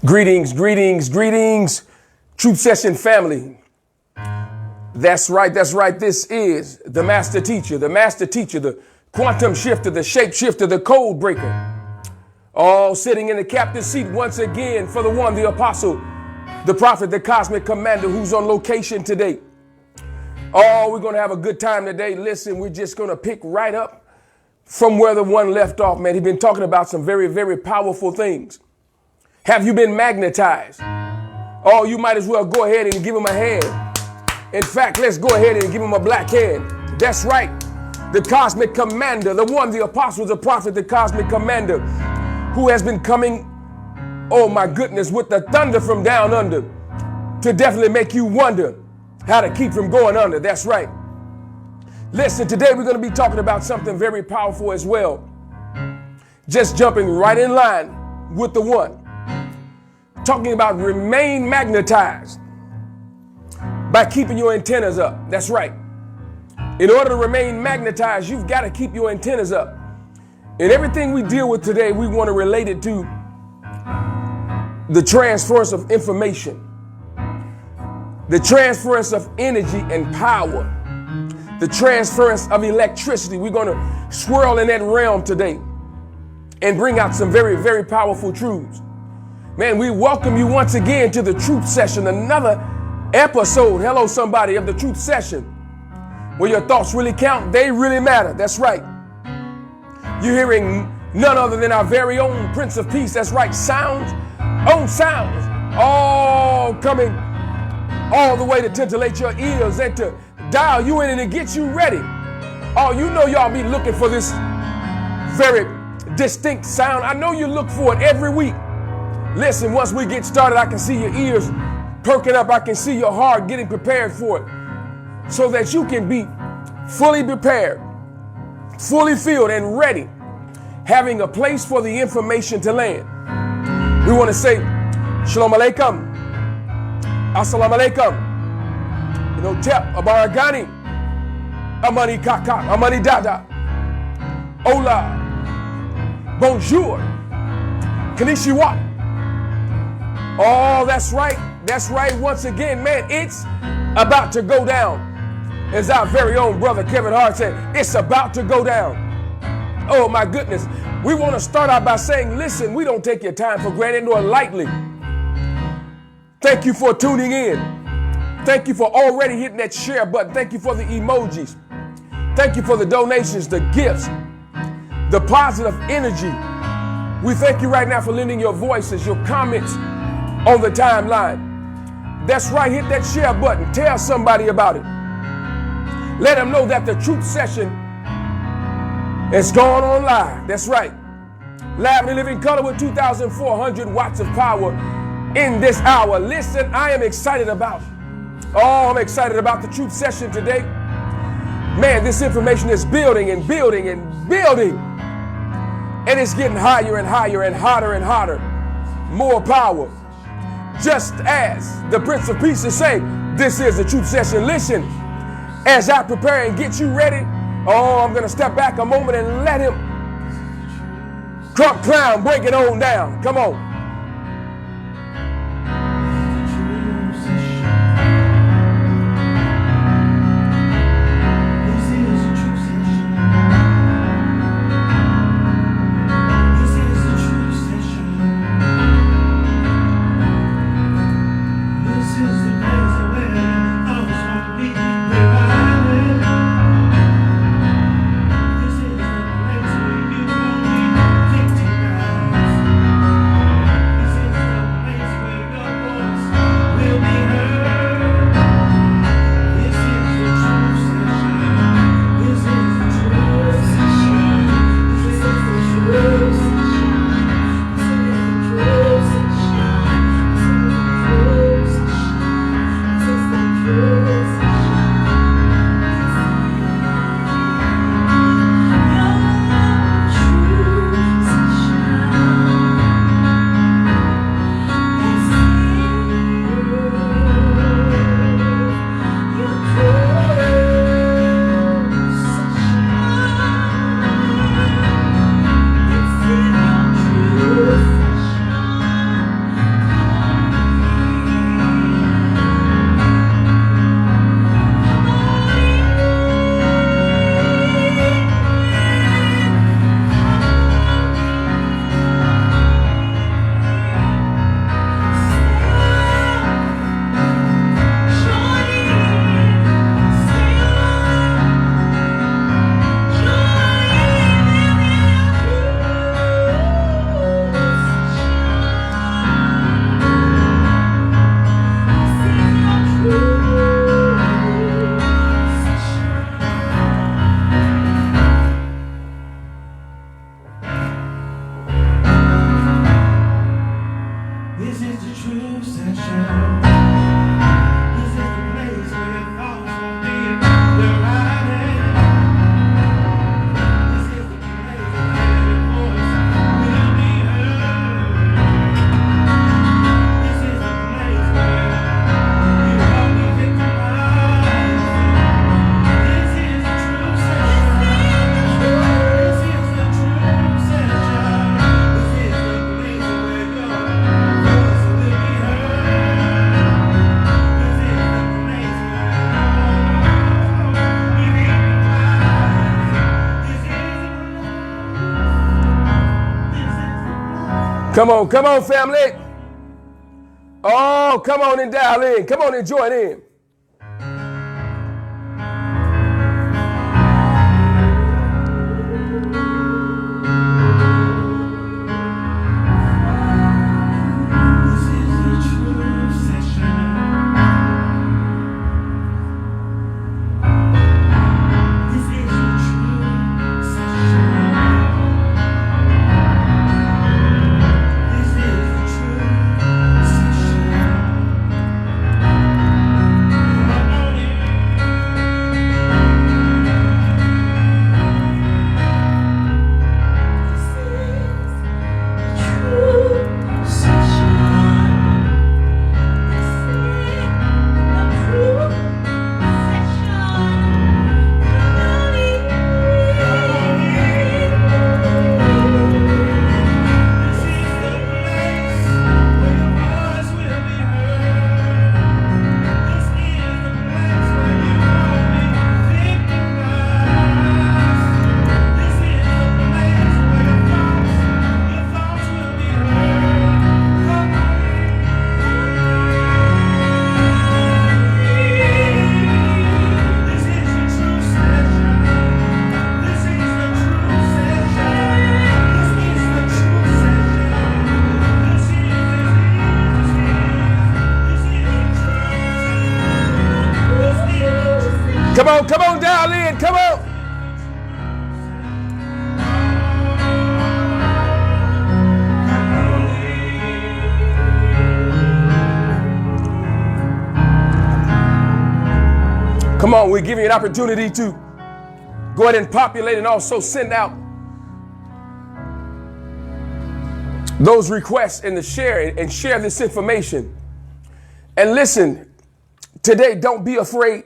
Greetings, greetings, greetings, Truth Session family. That's right. This is the master teacher, the quantum shifter, the shape shifter, the code breaker. All sitting in the captain's seat once again for the one, the apostle, the prophet, the cosmic commander who's on location today. Oh, we're going to have a good time today. Listen, we're just going to pick right up from where the one left off, man. He's been talking about some very, very powerful things. Have you been magnetized? Oh, you might as well go ahead and give him a hand. In fact, let's go ahead and give him a black hand. That's right. The cosmic commander, the one, the apostle, the prophet, the cosmic commander who has been coming, oh my goodness, with the thunder from down under to definitely make you wonder how to keep from going under. That's right. Listen, today we're going to be talking about something very powerful as well. Just jumping right in line with the one. Talking about remain magnetized by keeping your antennas up. That's right. In order to remain magnetized, you've got to keep your antennas up. And everything we deal with today, we want to relate it to the transference of information, the transference of energy and power, the transference of electricity. We're going to swirl in that realm today and bring out some very, very powerful truths. Man, we welcome you once again to the Truth Session, another episode, hello somebody, of the Truth Session, where your thoughts really count, they really matter. That's right. You're hearing none other than our very own Prince of Peace. That's right, sounds, all coming all the way to titillate your ears and to dial you in and to get you ready. Oh, you know y'all be looking for this very distinct sound. I know you look for it every week. Listen, once we get started, I can see your ears perking up. I can see your heart getting prepared for it so that you can be fully prepared, fully filled and ready, having a place for the information to land. We want to say, Shalom Alaikum, Assalamu Alaikum, you know, Tep, Abaragani, Amani Kaka, Amani Dada, Hola, Bonjour, Konnichiwa. Oh, that's right. That's right. Once again, man, it's about to go down. As our very own brother Kevin Hart said, it's about to go down. Oh, my goodness. We want to start out by saying, listen, we don't take your time for granted nor lightly. Thank you for tuning in. Thank you for already hitting that share button. Thank you for the emojis. Thank you for the donations, the gifts, the positive energy. We thank you right now for lending your voices, your comments on the timeline. That's right. Hit that share button. Tell somebody about it. Let them know that the Truth Session is going on live. That's right. Live in living color with 2,400 watts of power in this hour. Listen, I am excited about the Truth Session today. Man, this information is building and building and building. And it's getting higher and higher and hotter and hotter. More power. Just as the Prince of Peace is saying, this is the Truth Session. Listen, as I prepare and get you ready, I'm going to step back a moment and let him crump clown, break it on down. Come on. Come on, family. Oh, come on and dial in. Come on and join in. Come on, dial in, come on. Come on, we're giving you an opportunity to go ahead and populate and also send out those requests and to share this information. And listen, today, don't be afraid.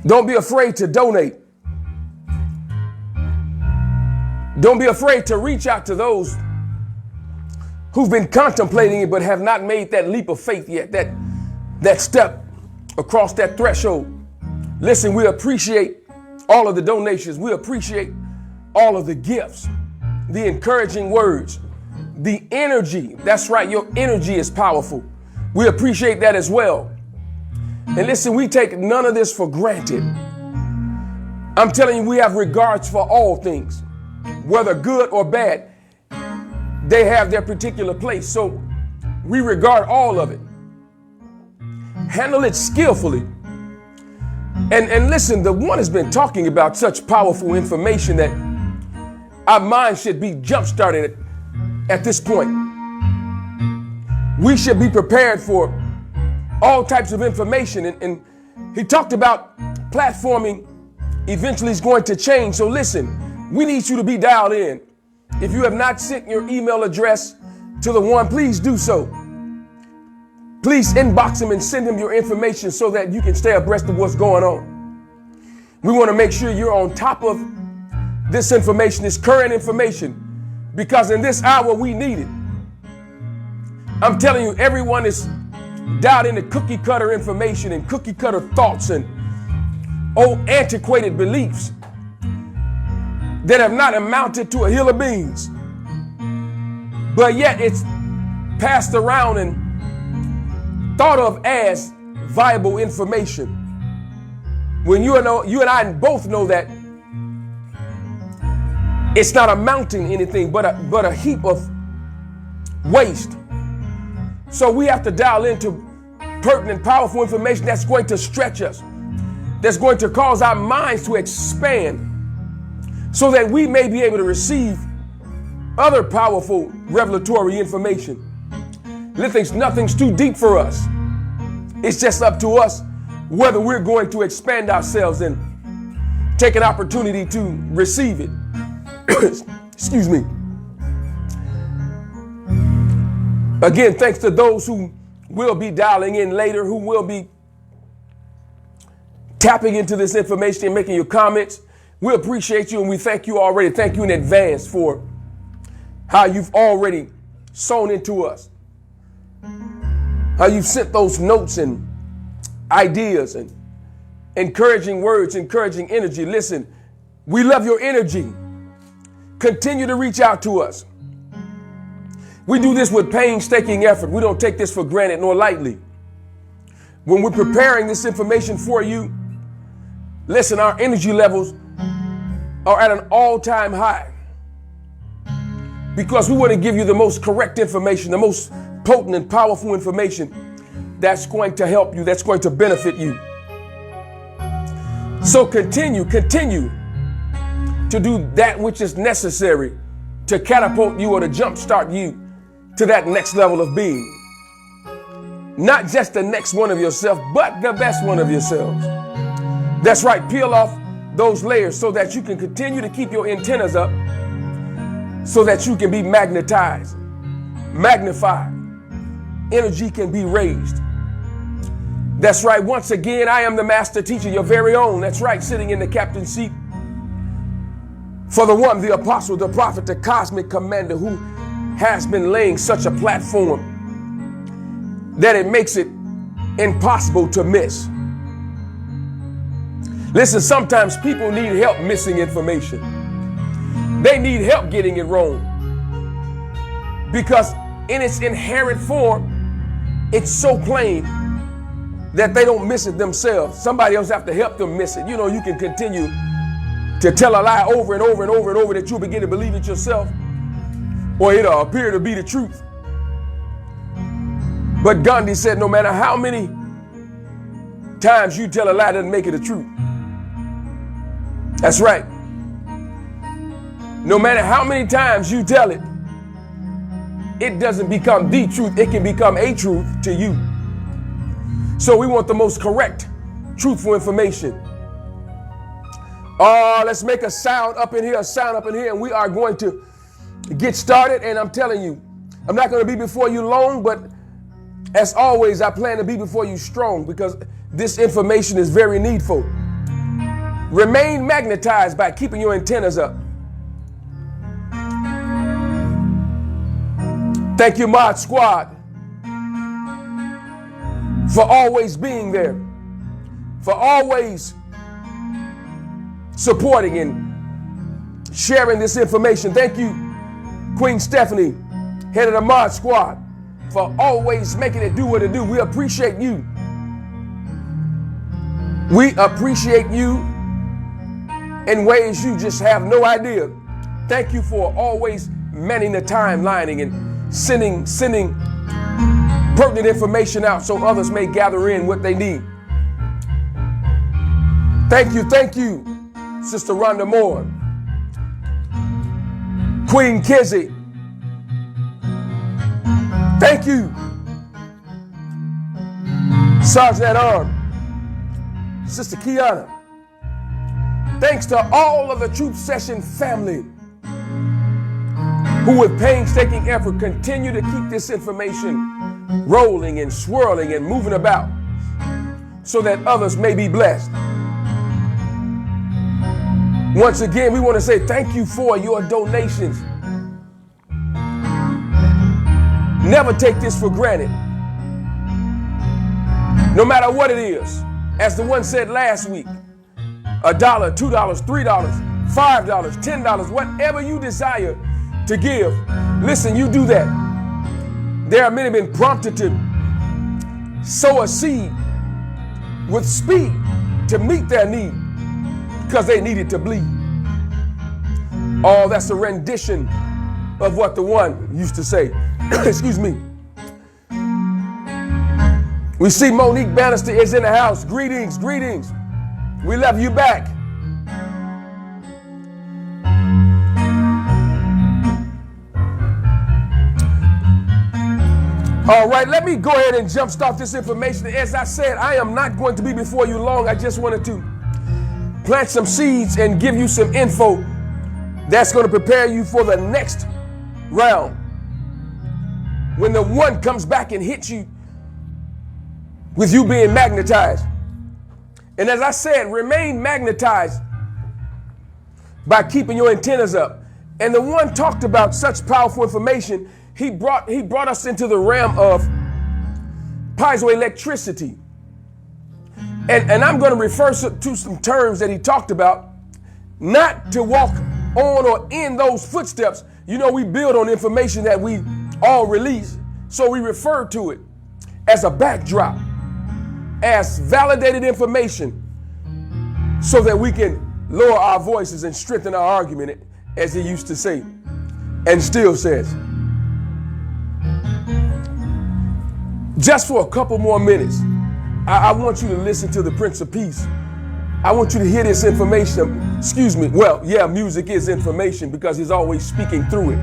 Don't be afraid to donate. Don't be afraid to reach out to those who've been contemplating it but have not made that leap of faith yet, that step across that threshold. Listen, we appreciate all of the donations. We appreciate all of the gifts, the encouraging words, the energy. That's right, your energy is powerful. We appreciate that as well. And listen, we take none of this for granted. I'm telling you, we have regards for all things, whether good or bad. They have their particular place. So we regard all of it. Handle it skillfully. And listen, the one has been talking about such powerful information that our mind should be jump-started at this point. We should be prepared for all types of information. And he talked about platforming eventually is going to change. So listen, we need you to be dialed in. If you have not sent your email address to the one, please do so. Please inbox him and send him your information so that you can stay abreast of what's going on. We want to make sure you're on top of this information, this current information, because in this hour we need it. I'm telling you, everyone is dialed into cookie cutter information and cookie cutter thoughts and old antiquated beliefs that have not amounted to a hill of beans. But yet it's passed around and thought of as viable information. When you and I both know that it's not amounting to anything but a heap of waste. So we have to dial into pertinent, powerful information that's going to stretch us, that's going to cause our minds to expand so that we may be able to receive other powerful revelatory information. Nothing's too deep for us. It's just up to us whether we're going to expand ourselves and take an opportunity to receive it. Excuse me. Again, thanks to those who will be dialing in later, who will be tapping into this information and making your comments. We appreciate you and we thank you already. Thank you in advance for how you've already sown into us. How you've sent those notes and ideas and encouraging words, encouraging energy. Listen, we love your energy. Continue to reach out to us. We do this with painstaking effort. We don't take this for granted nor lightly. When we're preparing this information for you, listen, our energy levels are at an all-time high because we want to give you the most correct information, the most potent and powerful information that's going to help you, that's going to benefit you. So continue to do that which is necessary to catapult you or to jumpstart you to that next level of being. Not just the next one of yourself, but the best one of yourselves. That's right. Peel off those layers so that you can continue to keep your antennas up so that you can be magnetized, magnified. Energy can be raised. That's right. Once again, I am the master teacher, your very own. That's right. Sitting in the captain's seat for the one, the apostle, the prophet, the cosmic commander who has been laying such a platform that it makes it impossible to miss. Listen, sometimes people need help missing information. They need help getting it wrong because in its inherent form, it's so plain that they don't miss it themselves. Somebody else have to help them miss it. You know, you can continue to tell a lie over and over and over and over that you'll begin to believe it yourself, or it'll appear to be the truth. But Gandhi said, no matter how many times you tell a lie, doesn't make it a truth. That's right. No matter how many times you tell it, it doesn't become the truth. It can become a truth to you. So we want the most correct, truthful information. Let's make a sound up in here, and we are going to get started. And I'm telling you, I'm not going to be before you long, but as always, I plan to be before you strong because this information is very needful. Remain magnetized by keeping your antennas up. Thank you, Mod Squad, for always being there, for always supporting and sharing this information. Thank you, Queen Stephanie, head of the Mod Squad, for always making it do what it do. We appreciate you. We appreciate you in ways you just have no idea. Thank you for always manning the timelining and sending pertinent information out so others may gather in what they need. Thank you, Sister Rhonda Moore, Queen Kizzy. Thank you, Sergeant at Arms, Sister Kiana. Thanks to all of the Truth Session family who with painstaking effort continue to keep this information rolling and swirling and moving about so that others may be blessed. Once again, we want to say thank you for your donations. Never take this for granted. No matter what it is, as the one said last week, $1, $2, $3, $5, $10, whatever you desire to give. Listen, you do that. There are many been prompted to sow a seed with speed to meet their need because they needed to bleed. Oh, that's a rendition of what the one used to say. Excuse me. We see Monique Bannister is in the house. Greetings. We love you back. All right, let me go ahead and jumpstart this information. As I said, I am not going to be before you long. I just wanted to plant some seeds and give you some info that's going to prepare you for the next round. When the one comes back and hits you with you being magnetized. And as I said, remain magnetized by keeping your antennas up. And the one talked about such powerful information. He brought us into the realm of piezoelectricity. And I'm going to refer to some terms that he talked about, not to walk on or in those footsteps. You know, we build on information that we all release. So we refer to it as a backdrop, as validated information, so that we can lower our voices and strengthen our argument, as he used to say, and still says. Just for a couple more minutes, I want you to listen to the Prince of Peace. I want you to hear this information. Excuse me. Well, yeah, music is information because he's always speaking through it.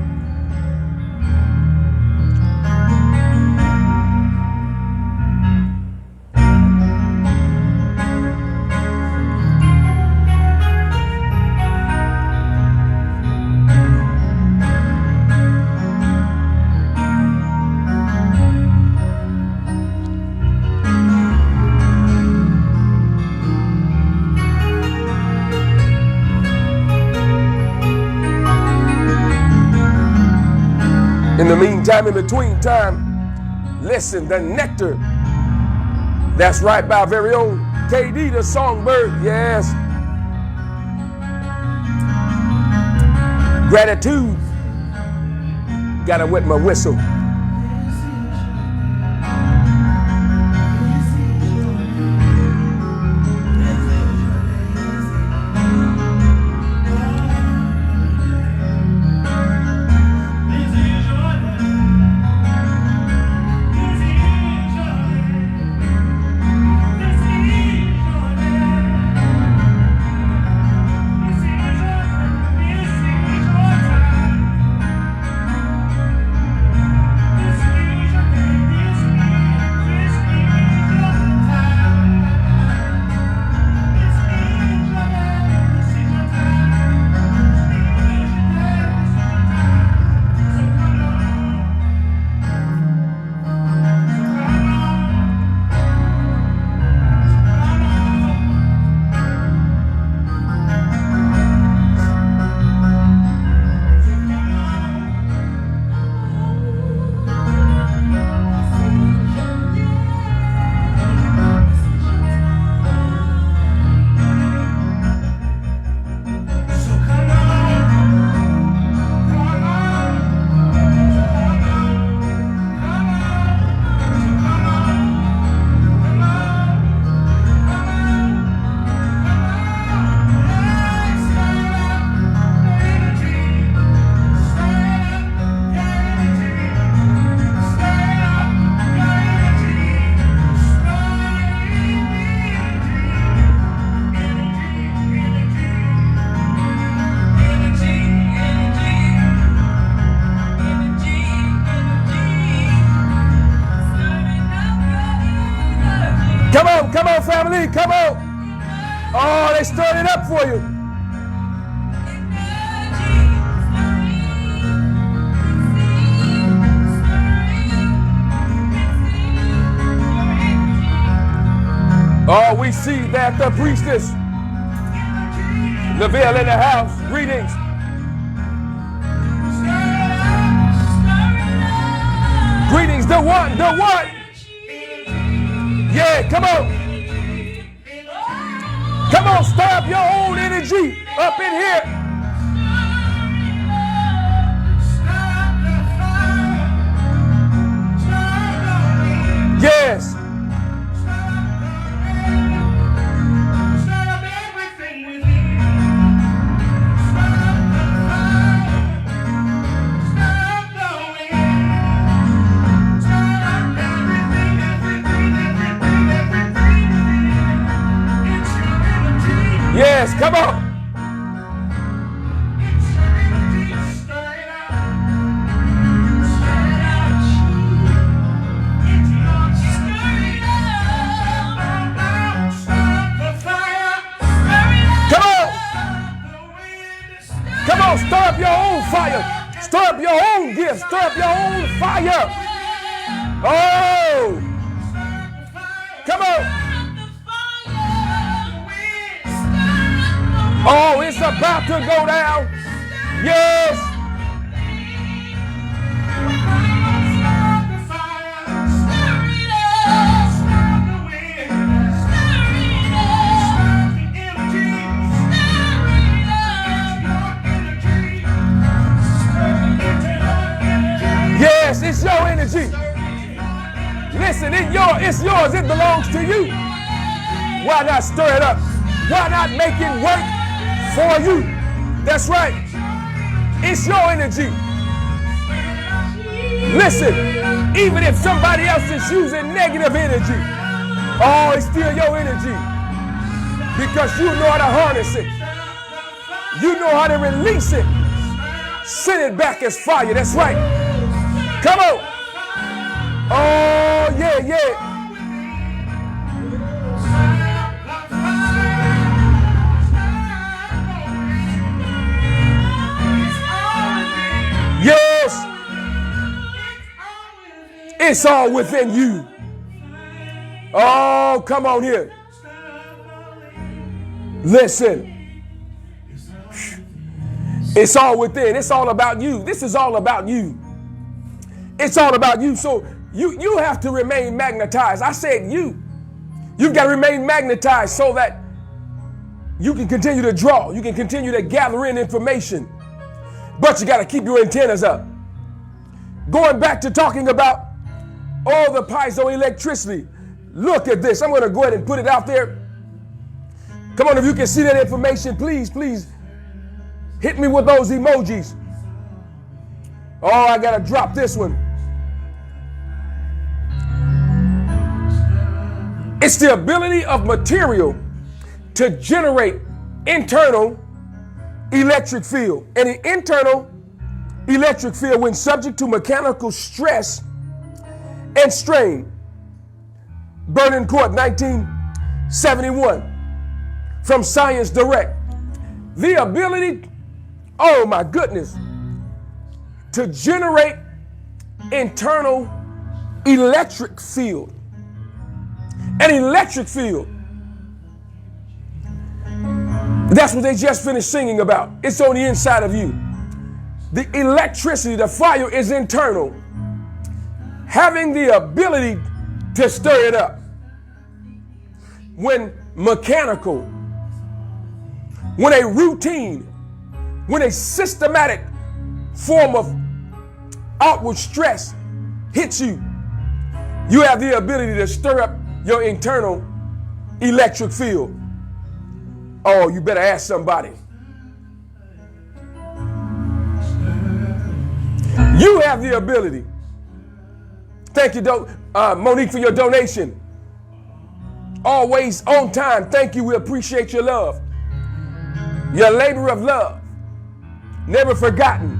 In the meantime, in between time, listen, the nectar. That's right, by our very own KD, the songbird. Yes. Gratitude. Gotta wet my whistle. Come on, family, come on. Oh, they stirred it up for you. Oh, we see that the priestess, Lavelle in the house. Greetings. Greetings, the one. Yeah, come on. Come on, stir up your own energy up in here. Yes. Yes, come on. up your own fire. Oh, come on. Oh, it's about to go down. Yes. Yes, it's your energy. Listen, it's yours. It belongs to you. Why not stir it up? Why not make it work for you? That's right. It's your energy. Listen, even if somebody else is using negative energy, oh, it's still your energy. Because you know how to harness it. You know how to release it. Send it back as fire. That's right. Come on. Oh, yeah, yeah. Yes. It's all within you. Oh, come on here. Listen. It's all within. It's all about you. This is all about you. It's all about you. So you have to remain magnetized. I said you. You've got to remain magnetized so that you can continue to draw. You can continue to gather in information. But you got to keep your antennas up. Going back to talking about all the piezoelectricity. Look at this. I'm going to go ahead and put it out there. Come on, if you can see that information, please, please hit me with those emojis. Oh, I got to drop this one. It's the ability of material to generate internal electric field. And the internal electric field, when subject to mechanical stress and strain. Burning Court, 1971. From Science Direct. The ability, oh my goodness, to generate internal electric field. An electric field. That's what they just finished singing about. It's on the inside of you. The electricity, the fire is internal. Having the ability to stir it up. When mechanical, when a routine, when a systematic form of outward stress hits you, you have the ability to stir up your internal electric field. Oh, you better ask somebody. You have the ability. Thank you, Monique, for your donation. Always on time. Thank you. We appreciate your love. Your labor of love. Never forgotten.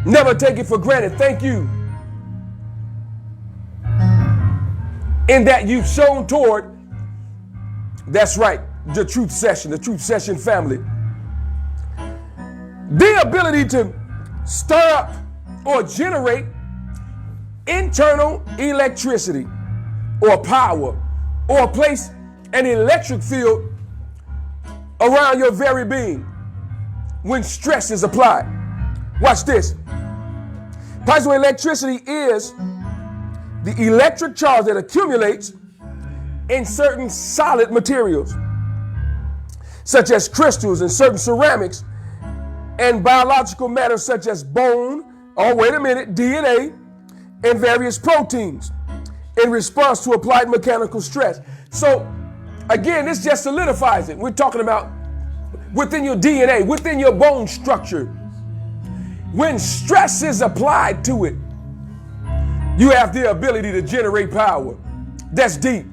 Never take it for granted. Thank you. In that you've shown toward, that's right, the Truth Session family. The ability to stir up or generate internal electricity or power or place an electric field around your very being when stress is applied. Watch this. Piezoelectricity is the electric charge that accumulates in certain solid materials, such as crystals and certain ceramics, and biological matter such as bone, oh wait a minute, DNA, and various proteins in response to applied mechanical stress. So again, this just solidifies it. We're talking about within your DNA, within your bone structure. When stress is applied to it, you have the ability to generate power. That's deep.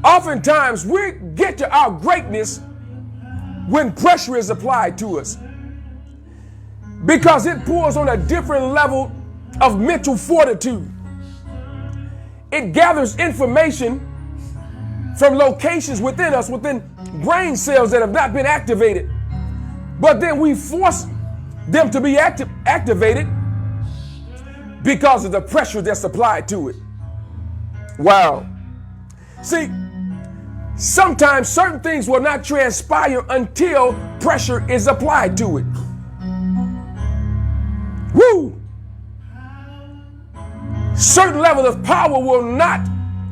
Oftentimes, we get to our greatness when pressure is applied to us, because it pulls on a different level of mental fortitude. It gathers information from locations within us, within brain cells that have not been activated. But then we force them to be activated because of the pressure that's applied to it. Wow. See, sometimes certain things will not transpire until pressure is applied to it. Woo! Certain level of power will not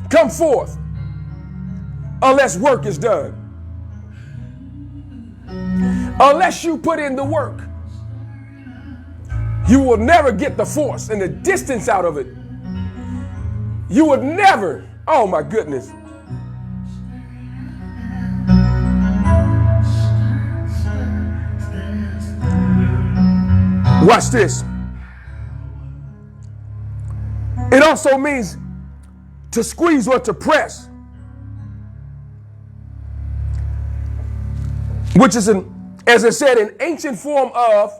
come forth unless work is done. Unless you put in the work, you will never get the force and the distance out of it. You would never, oh my goodness. Watch this. It also means to squeeze or to press, which is, as I said, an ancient form of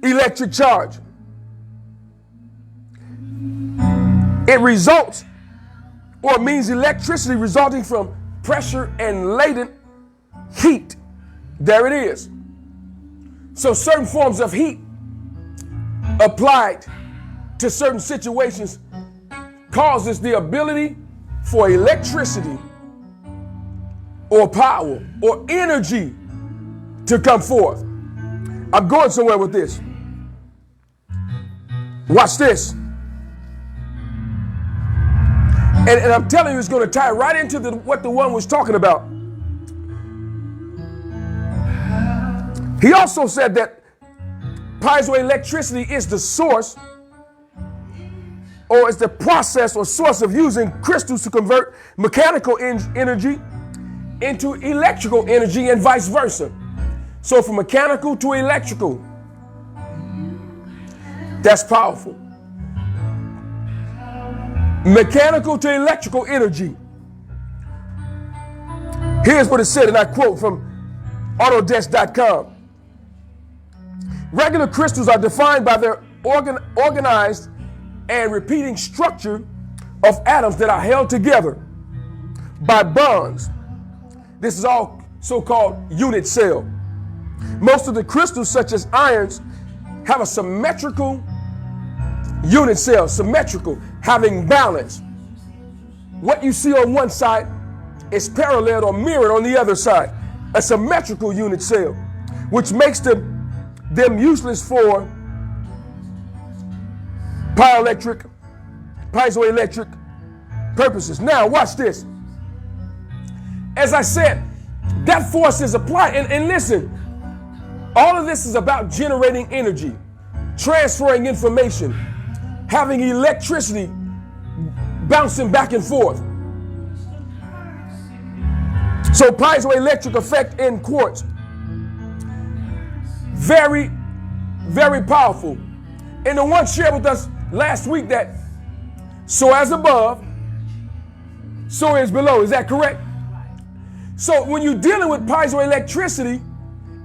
electric charge. It results or means electricity resulting from pressure and latent heat. There it is. So certain forms of heat applied to certain situations causes the ability for electricity or power or energy to come forth. I'm going somewhere with this. Watch this. And I'm telling you, it's going to tie right into what the one was talking about. He also said that piezoelectricity is the source, or is the process or source of using crystals to convert mechanical energy into electrical energy and vice versa. So from mechanical to electrical. That's powerful. Mechanical to electrical energy. Here's what it said, and I quote from Autodesk.com. Regular crystals are defined by their organized and repeating structure of atoms that are held together by bonds. This is all so-called unit cell. Most of the crystals, such as irons, have a symmetrical unit cell, symmetrical, having balance. What you see on one side is parallel or mirrored on the other side, a symmetrical unit cell, which makes them useless for piezoelectric purposes. Now, watch this. As I said, that force is applied. And listen, all of this is about generating energy, transferring information, having electricity bouncing back and forth. So piezoelectric effect in quartz, very, very powerful. And the one shared with us last week that so as above, so is below. Is that correct? So when you're dealing with piezoelectricity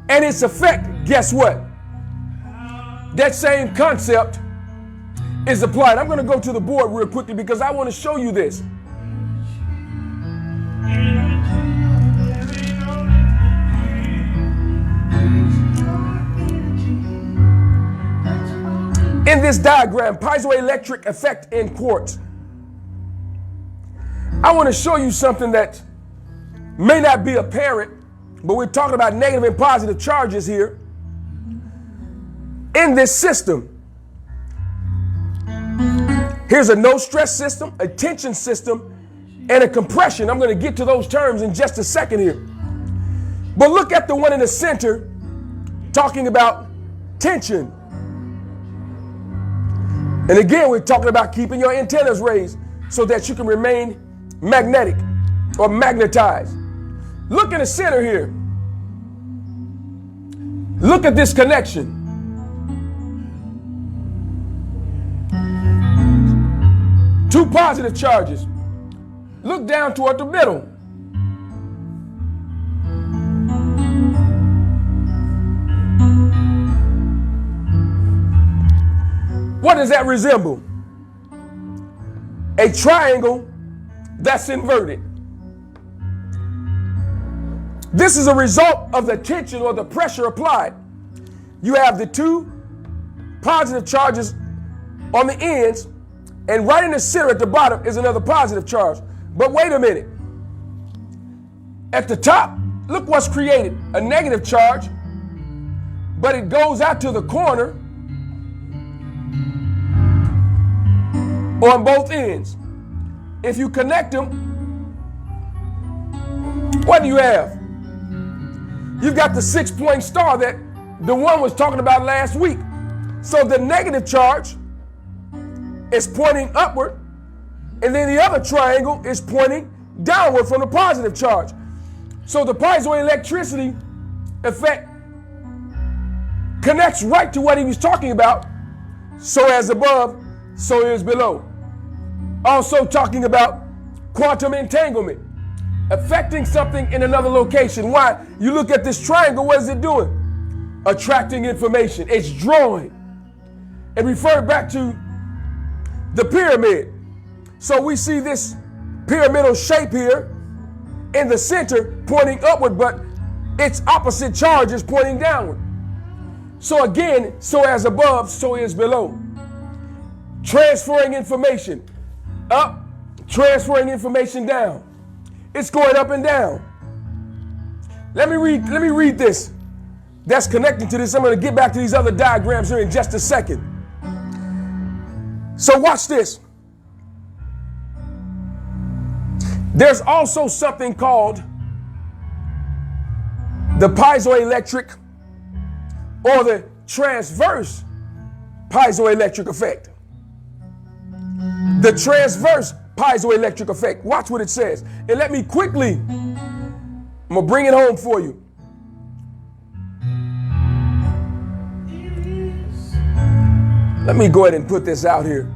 and its effect, guess what? That same concept is applied. I'm going to go to the board real quickly because I want to show you this. In this diagram, piezoelectric effect in quartz, I want to show you something that may not be apparent, but we're talking about negative and positive charges here. In this system, here's a no stress system, a tension system, and a compression. I'm going to get to those terms in just a second here. But look at the one in the center talking about tension. And again, we're talking about keeping your antennas raised so that you can remain magnetic or magnetized. Look in the center here. Look at this connection. Two positive charges. Look down toward the middle. What does that resemble? A triangle that's inverted. This is a result of the tension or the pressure applied. you have the two positive charges on the ends, and right in the center at the bottom is another positive charge. But wait a minute. At the top, look what's created. A negative charge, but it goes out to the corner on both ends. If you connect them, what do you have? You've got the 6-point star that the one was talking about last week. So the negative charge is pointing upward, and then the other triangle is pointing downward from the positive charge. So the piezoelectricity effect connects right to what he was talking about. So as above, so is below. Also talking about quantum entanglement, affecting something in another location. Why? You look at this triangle, what is it doing? Attracting information. It's drawing. And refer back to the pyramid. So we see this pyramidal shape here in the center pointing upward, but its opposite charge is pointing downward. So again, so as above, so is below. Transferring information up, transferring information down. It's going up and down. Let me read this. That's connected to this. I'm going to get back to these other diagrams here in just a second. So watch this. There's also something called the piezoelectric or the transverse piezoelectric effect. The transverse piezoelectric effect. Watch what it says. And let me quickly, I'm going to bring it home for you. Let me go ahead and put this out here.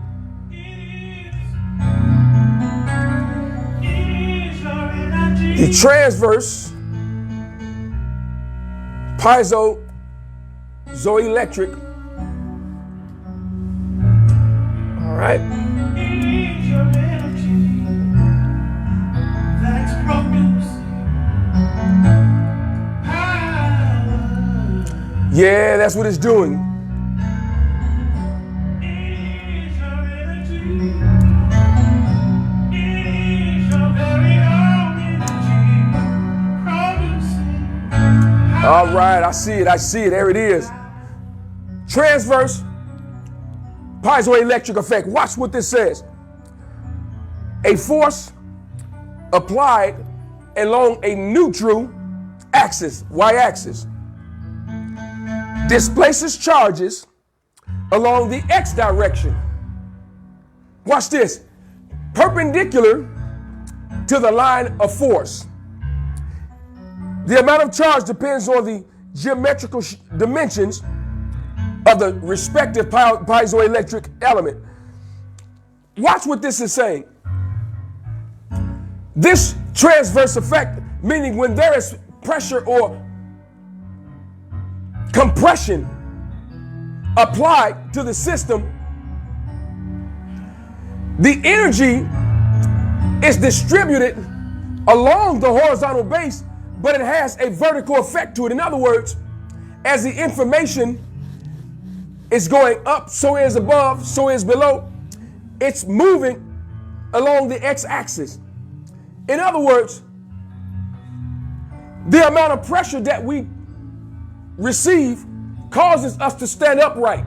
The transverse piezoelectric. All right. Yeah, that's what it's doing. All right, I see it. There it is. Transverse piezoelectric effect. Watch what this says. A force applied along a neutral axis, y-axis, displaces charges along the x direction. Watch this. Perpendicular to the line of force. The amount of charge depends on the geometrical dimensions of the respective piezoelectric element. Watch what this is saying. This transverse effect, meaning when there is pressure or compression applied to the system, the energy is distributed along the horizontal base, but it has a vertical effect to it. In other words, as the information is going up, so is above, so is below, it's moving along the x-axis. In other words, the amount of pressure that we receive causes us to stand upright,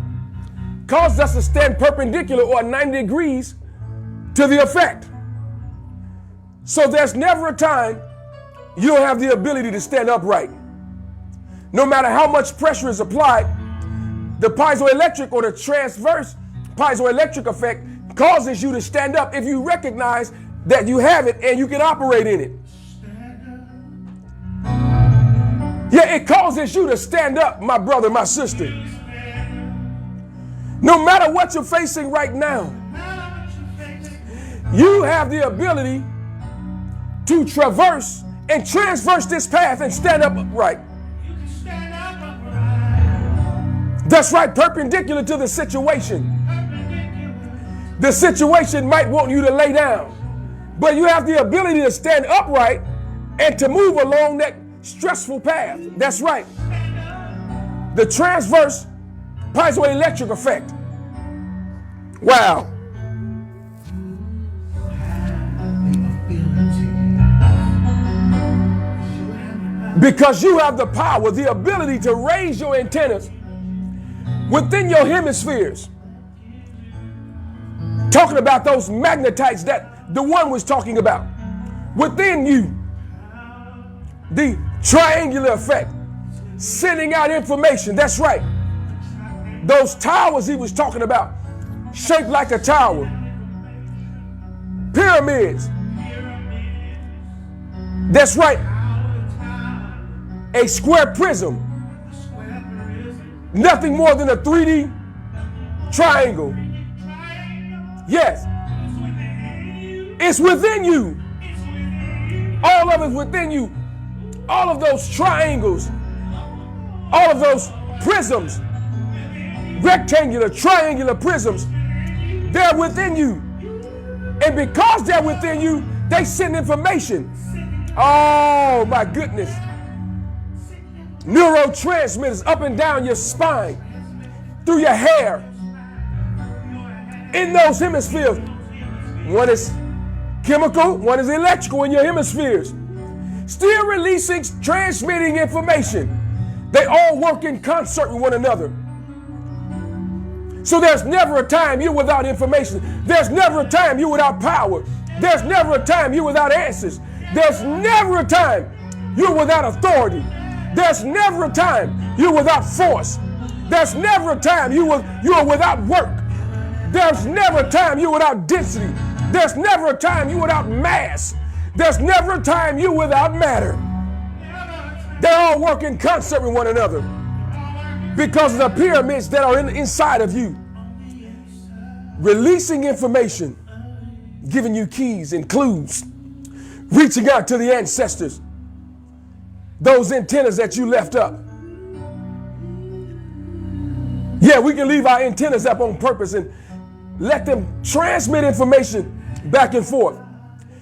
causes us to stand perpendicular or 90 degrees to the effect. So there's never a time you don't have the ability to stand upright. No matter how much pressure is applied, the piezoelectric or the transverse piezoelectric effect causes you to stand up if you recognize that you have it and you can operate in it. Yeah, it causes you to stand up, my brother, my sister. No matter what you're facing right now, you have the ability to traverse and transverse this path and stand up upright. That's right, perpendicular to the situation. The situation might want you to lay down, but you have the ability to stand upright and to move along that stressful path. That's right. The transverse piezoelectric effect. Wow. Because you have the power, the ability to raise your antennas within your hemispheres. Talking about those magnetized that the one was talking about. Within you. The triangular effect. Sending out information. That's right. Those towers he was talking about. Shaped like a tower. Pyramids. That's right. A square prism. Nothing more than a 3D triangle. Yes. It's within you. All of it's within you. All of those triangles. All of those prisms. Rectangular, triangular prisms. They're within you. And because they're within you, they send information. Oh my goodness. Neurotransmitters up and down your spine, through your hair, in those hemispheres. One is chemical, one is electrical in your hemispheres. Still releasing, transmitting information. They all work in concert with one another. So there's never a time you're without information. There's never a time you're without power. There's never a time you're without answers. There's never a time you're without authority. There's never a time you're without force. There's never a time you are without work. There's never a time you're without density. There's never a time you're without mass. There's never a time you're without matter. They all work in concert with one another because of the pyramids that are inside of you. Releasing information, giving you keys and clues, reaching out to the ancestors. Those antennas that you left up. Yeah, we can leave our antennas up on purpose and let them transmit information back and forth.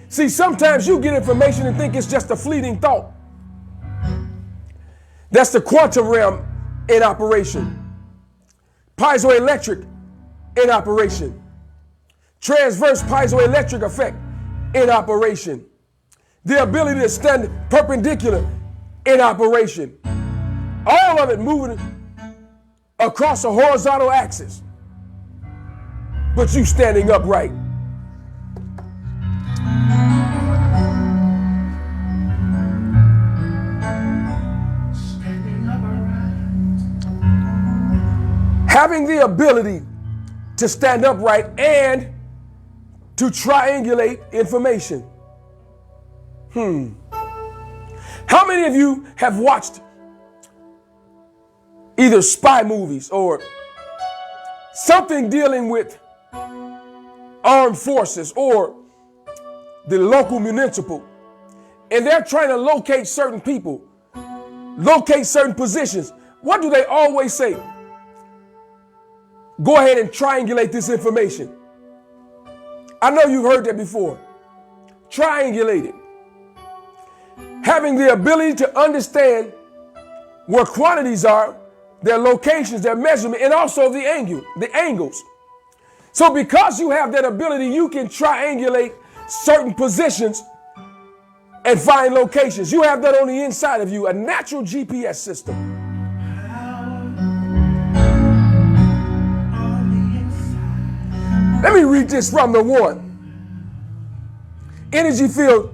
See, sometimes you get information and think it's just a fleeting thought. That's the quantum realm in operation. Piezoelectric in operation. Transverse piezoelectric effect in operation. The ability to stand perpendicular in operation. All of it moving across a horizontal axis. But you standing upright. Having the ability to stand upright and to triangulate information. How many of you have watched either spy movies or something dealing with armed forces or the local municipal, and they're trying to locate certain people, locate certain positions? What do they always say? Go ahead and triangulate this information. I know you've heard that before. Triangulate it. Having the ability to understand where quantities are, their locations, their measurement, and also the angles. So because you have that ability, you can triangulate certain positions and find locations. You have that on the inside of you, a natural GPS system. Let me read this from the one. Energy field.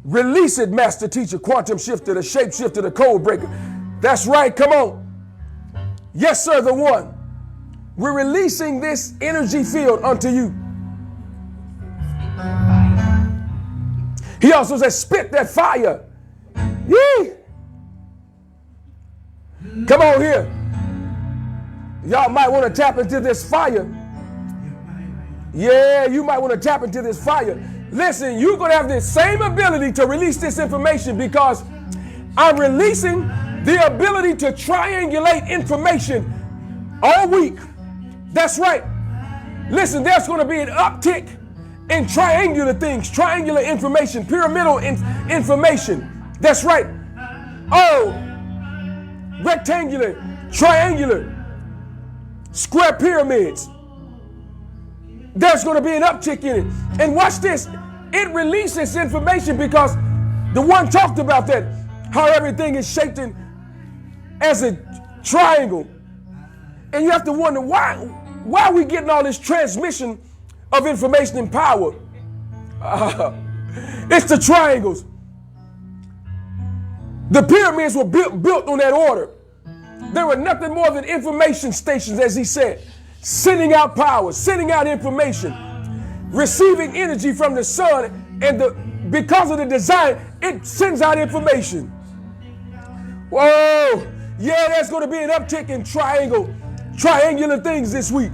Release it, master teacher, quantum shifter, the shape shifter, the code breaker. That's right, come on. Yes, sir, the one. We're releasing this energy field unto you. He also says, spit that fire. Yee. Come on here. Y'all might want to tap into this fire. Yeah, you might want to tap into this fire. Listen, you're going to have the same ability to release this information because I'm releasing the ability to triangulate information all week. That's right. Listen, there's going to be an uptick in triangular things, triangular information, pyramidal information. That's right. Oh, rectangular, triangular, square pyramids. There's going to be an uptick in it. And watch this. It releases information because the one talked about that, how everything is shaped in as a triangle. And you have to wonder, why are we getting all this transmission of information and power? It's the triangles. The pyramids were built on that order. They were nothing more than information stations, as he said, sending out power, sending out information, receiving energy from the sun, and because of the design, it sends out information. Whoa, yeah, there's going to be an uptick in triangular things this week.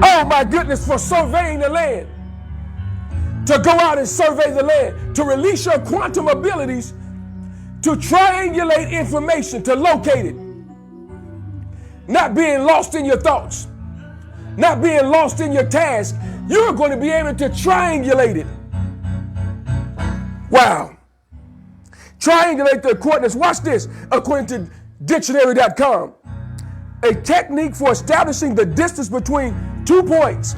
Oh my goodness, for surveying the land. To go out and survey the land, to release your quantum abilities, to triangulate information, to locate it. Not being lost in your thoughts, not being lost in your task. You're going to be able to triangulate it. Wow. Triangulate the coordinates. Watch this, according to dictionary.com. A technique for establishing the distance between 2 points,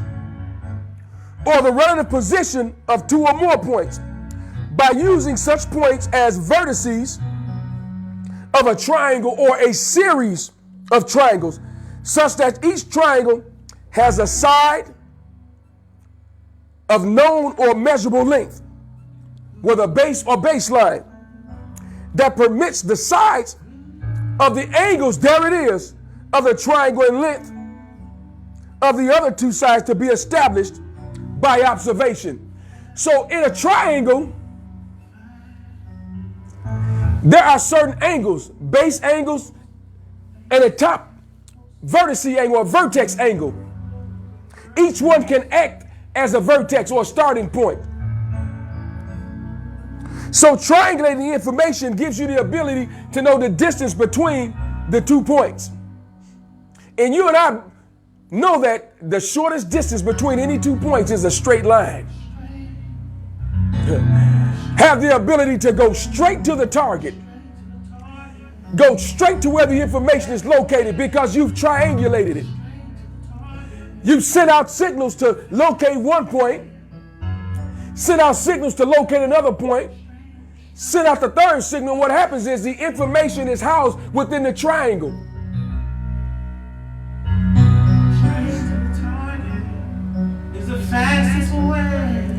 or the relative position of 2 or more points, by using such points as vertices of a triangle or a series of triangles, such that each triangle has a side of known or measurable length with a base or baseline that permits the sides of the angles, there it is, of the triangle and length of the other 2 sides to be established by observation. So in a triangle, there are certain angles, base angles, and a top vertex angle or vertex angle. Each one can act as a vertex or a starting point. So triangulating the information gives you the ability to know the distance between the 2 points. And you and I know that the shortest distance between any 2 points is a straight line. Have the ability to go straight to the target. Go straight to where the information is located because you've triangulated it. You've sent out signals to locate one point, sent out signals to locate another point, sent out the third signal. What happens is the information is housed within the triangle. Fastest way.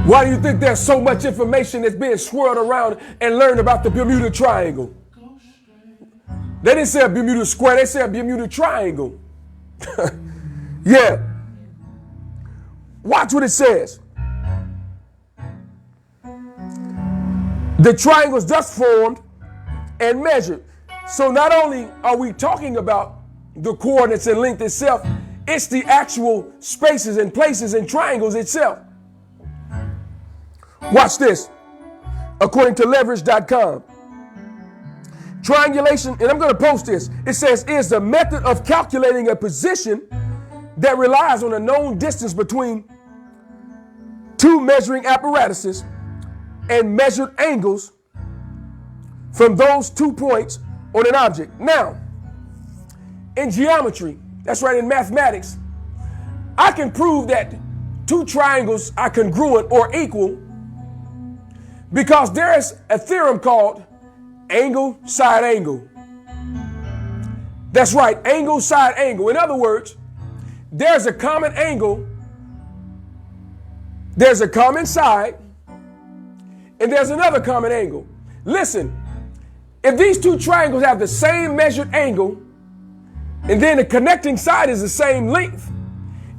Why do you think there's so much information that's being swirled around and learned about the Bermuda Triangle? They didn't say a Bermuda Square, they said a Bermuda Triangle. Yeah. Watch what it says. The triangles thus formed and measured. So not only are we talking about the coordinates and length itself, it's the actual spaces and places and triangles itself. Watch this. According to leverage.com, triangulation, and I'm going to post this, it says, is the method of calculating a position that relies on a known distance between 2 measuring apparatuses and measured angles from those 2 points on an object. Now, in geometry, that's right, in mathematics, I can prove that 2 triangles are congruent or equal because there is a theorem called angle, side, angle. That's right, angle, side, angle. In other words, there's a common angle, there's a common side, and there's another common angle. Listen, if these 2 triangles have the same measured angle, and then the connecting side is the same length,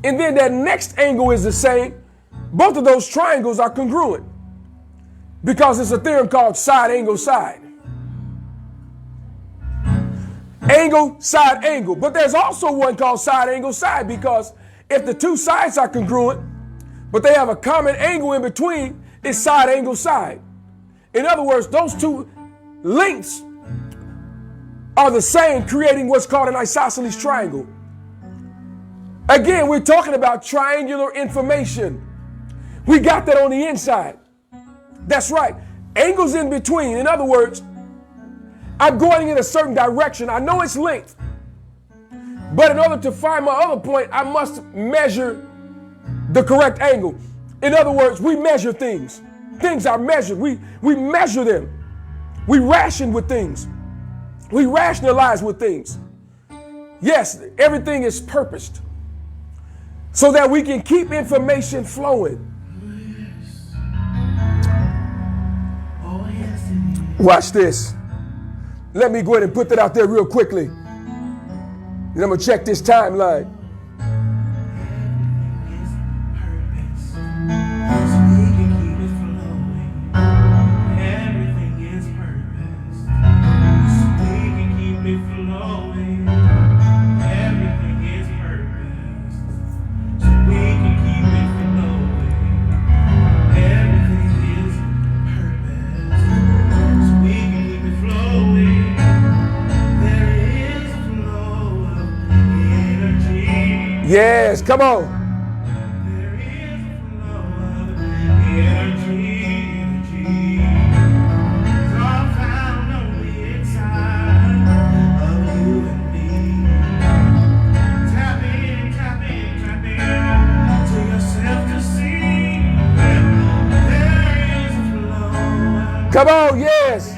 and then that next angle is the same, both of those triangles are congruent because it's a theorem called side, angle, side. Angle, side, angle. But there's also one called side, angle, side because if the 2 sides are congruent, but they have a common angle in between, it's side, angle, side. In other words, those 2 lengths are the same, creating what's called an isosceles triangle. Again, we're talking about triangular information. We got that on the inside. That's right. Angles in between. In other words, I'm going in a certain direction. I know its length. But in order to find my other point, I must measure the correct angle. In other words, we measure things. Things are measured. We measure them. We ration with things. We rationalize with things. Yes, everything is purposed so that we can keep information flowing. Watch this. Let me go ahead and put that out there real quickly. And I'm going to check this timeline. Yes, come on. There is a flow of energy. It's all found on the inside of you and me. Tap in to yourself to see that there is a flow of Come on, yes.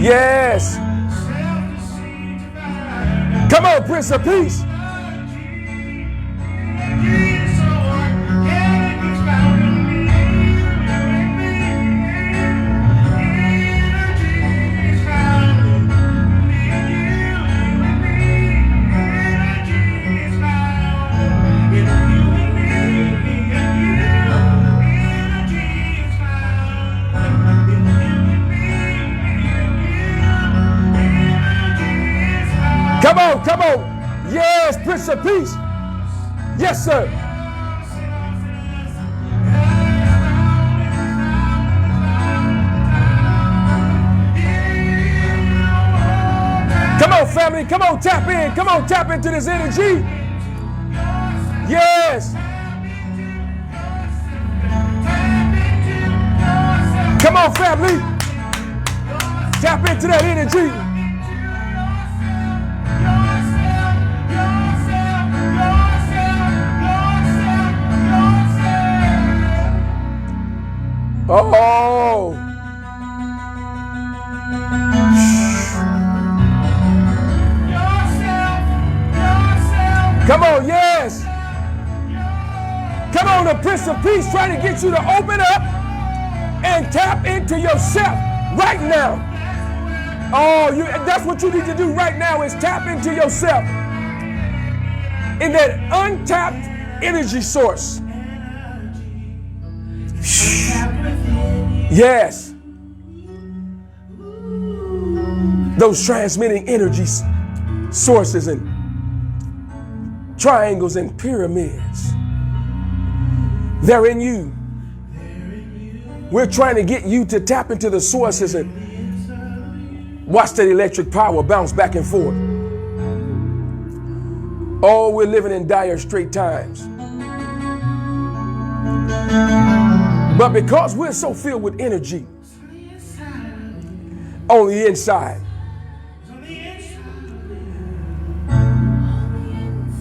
Yes. Come on, Prince of Peace. Come on. Yes, Prince of Peace. Yes, sir. Come on, family. Come on, tap in. Come on, tap into this energy. Yes. Come on, family. Tap into that energy. Oh. Come on, yes. Come on, the Prince of Peace trying to get you to open up and tap into yourself right now. Oh, that's what you need to do right now is tap into yourself in that untapped energy source. Yes. Those transmitting energy sources and triangles and pyramids. They're in you. We're trying to get you to tap into the sources and watch that electric power bounce back and forth. Oh, we're living in dire straight times. But because we're so filled with energy on the inside,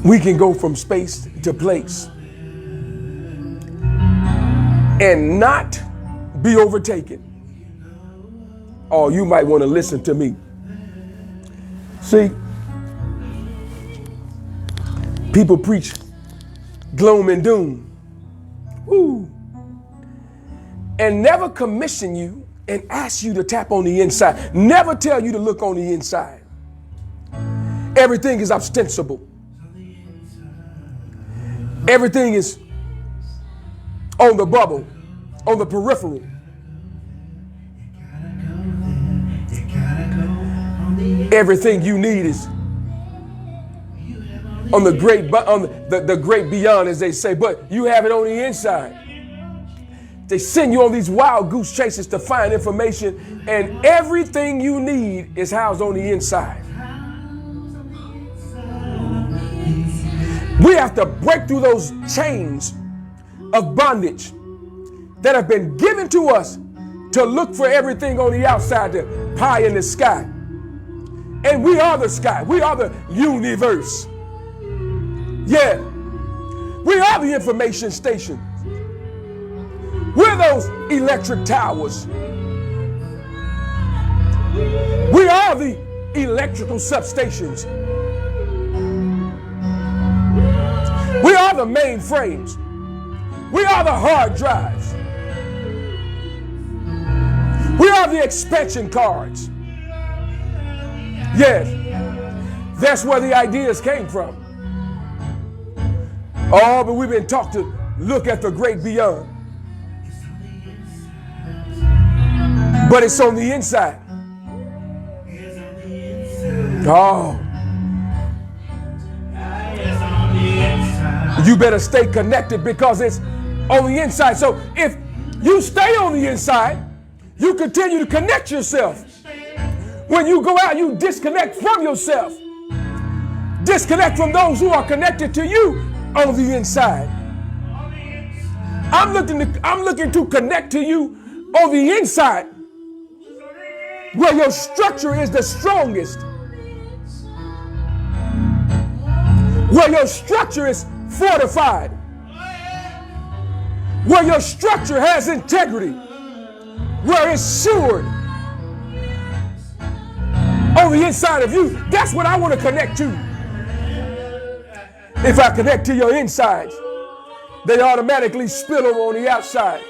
we can go from space to place and not be overtaken. Oh, you might want to listen to me. See, people preach gloom and doom. Woo. And never commission you and ask you to tap on the inside. Never tell you to look on the inside. Everything is ostensible. Everything is on the bubble, on the peripheral. Everything you need is on the great beyond, as they say, but you have it on the inside. They send you on these wild goose chases to find information, and everything you need is housed on the inside. We have to break through those chains of bondage that have been given to us to look for everything on the outside, the pie in the sky. And we are the sky. We are the universe. Yeah. We are the information station. We're those electric towers. We are the electrical substations. We are the mainframes. We are the hard drives. We are the expansion cards. Yes, that's where the ideas came from. Oh, but we've been taught to look at the great beyond. But it's on the inside. Oh. You better stay connected because it's on the inside. So if you stay on the inside, you continue to connect yourself. When you go out, you disconnect from yourself. Disconnect from those who are connected to you on the inside. I'm looking to connect to you on the inside, where your structure is the strongest, where your structure is fortified, where your structure has integrity, where it's assured on the inside of you. That's what I want to connect to. If I connect to your insides, they automatically spill over on the outside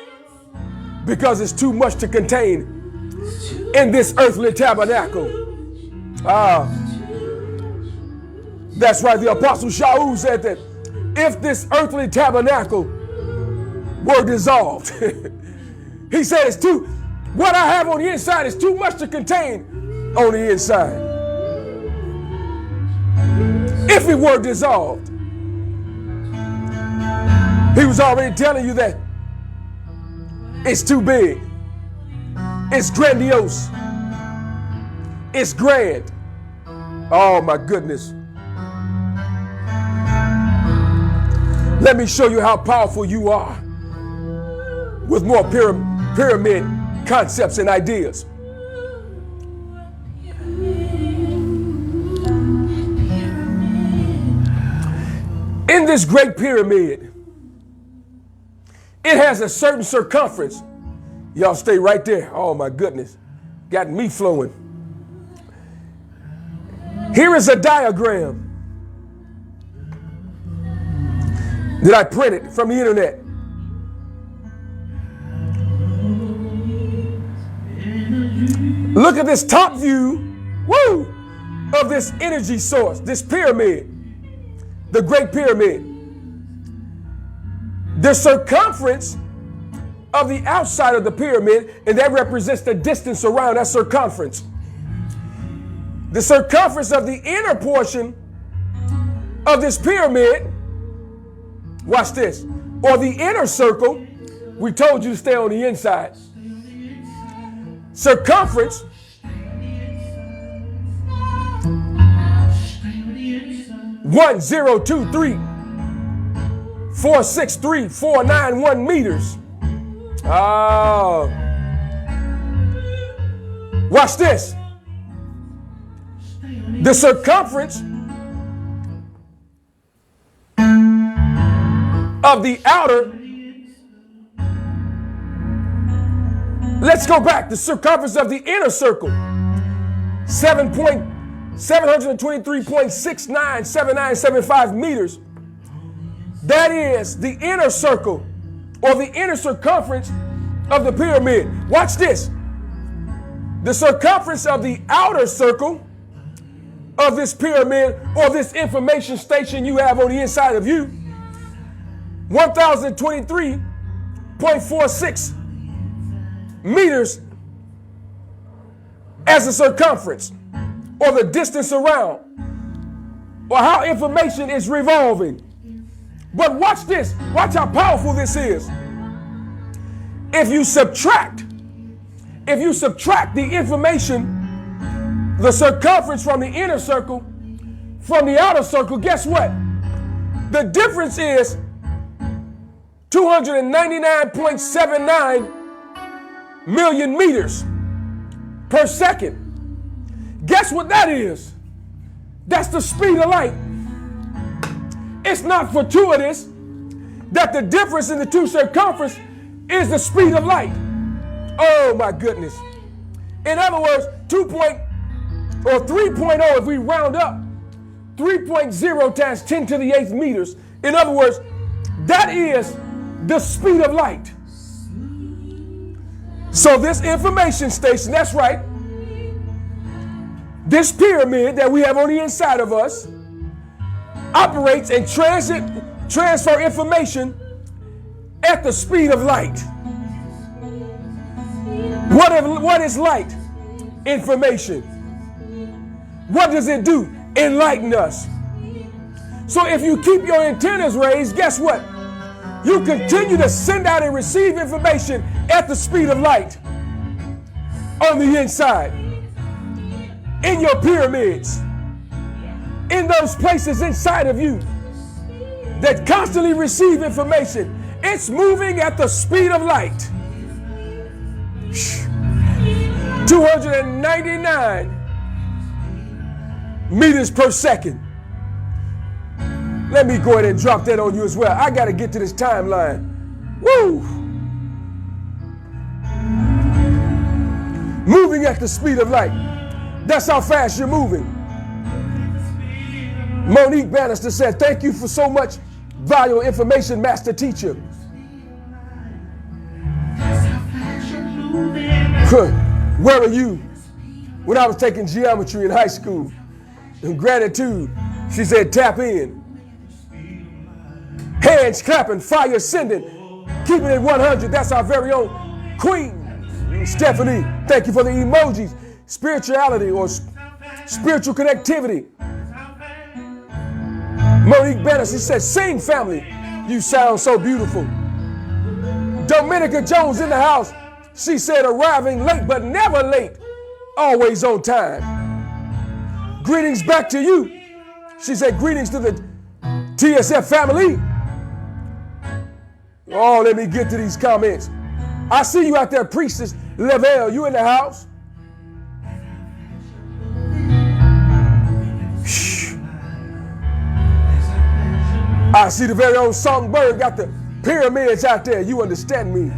because it's too much to contain in this earthly tabernacle. That's right. The Apostle Shaul said that if this earthly tabernacle were dissolved, he said it's too, what I have on the inside is too much to contain on the inside. If it were dissolved, he was already telling you that it's too big. It's grandiose. It's grand. Oh my goodness. Let me show you how powerful you are with more pyramid concepts and ideas. In this great pyramid, it has a certain circumference. Y'all stay right there. Oh my goodness. Got me flowing. Here is a diagram that I printed from the internet. Look at this top view, woo, of this energy source, this pyramid, the Great Pyramid. The circumference of the outside of the pyramid, and that represents the distance around that circumference. The circumference of the inner portion of this pyramid, watch this, or the inner circle, we told you to stay on the inside. Circumference one 463,491 meters. Oh. Watch this. The circumference of the outer, let's go back. The circumference of the inner circle, 723.697975 meters. That is the inner circle, or the inner circumference of the pyramid. Watch this. The circumference of the outer circle of this pyramid, or this information station you have on the inside of you, 1,023.46 meters as a circumference, or the distance around, or how information is revolving. But watch this. Watch how powerful this is. If you subtract the information, the circumference from the inner circle, from the outer circle, guess what? The difference is 299.79 million meters per second. Guess what that is? That's the speed of light. It's not fortuitous that the difference in the two circumference is the speed of light. Oh my goodness. In other words, 3.0, if we round up, 3.0 times 10 to the 8th meters. In other words, that is the speed of light. So this information station, that's right, this pyramid that we have on the inside of us operates and transfer information at the speed of light. What is light? Information. What does it do? Enlighten us. So if you keep your antennas raised, guess what? You continue to send out and receive information at the speed of light on the inside, in your pyramids, in those places inside of you that constantly receive information. It's moving at the speed of light. 299 meters per second. Let me go ahead and drop that on you as well. I got to get to this timeline. Woo! Moving at the speed of light. That's how fast you're moving. Monique Bannister said, thank you for so much valuable information, Master Teacher. Where were you when I was taking geometry in high school? In gratitude, she said, tap in. Hands clapping, fire sending, keeping it 100. That's our very own Queen Stephanie. Thank you for the emojis. Spirituality or spiritual connectivity. Monique Bennett, she said, sing family. You sound so beautiful. Dominica Jones in the house. She said, arriving late, but never late. Always on time. Greetings back to you. She said, greetings to the TSF family. Oh, let me get to these comments. I see you out there, Priestess Lavelle. You in the house? Shh. I see the very own Songbird got the pyramids out there. You understand me?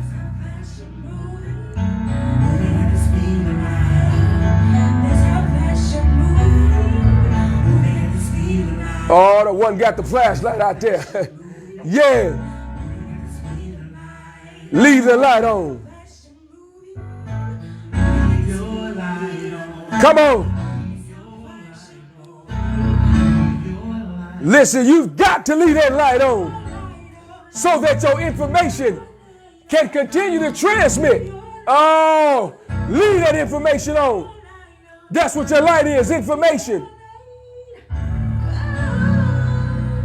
Oh, the one got the flashlight out there. Yeah. Leave the light on. Come on. Listen, you've got to leave that light on so that your information can continue to transmit. Oh, leave that information on. That's what your light is, information.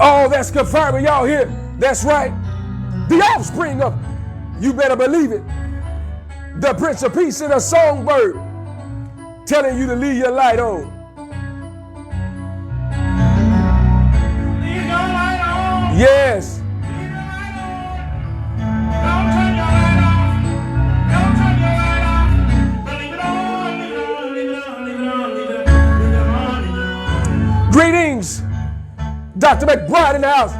Oh, that's confirming y'all here. That's right. The offspring of, you better believe it, the Prince of Peace and a Songbird telling you to leave your light on. Leave your light on. Yes. Leave your light on. Don't turn your light off. Don't turn your light off. But leave it on, leave it on, leave it on, leave it on, leave it on, leave it on. Greetings. Dr. McBride in the house.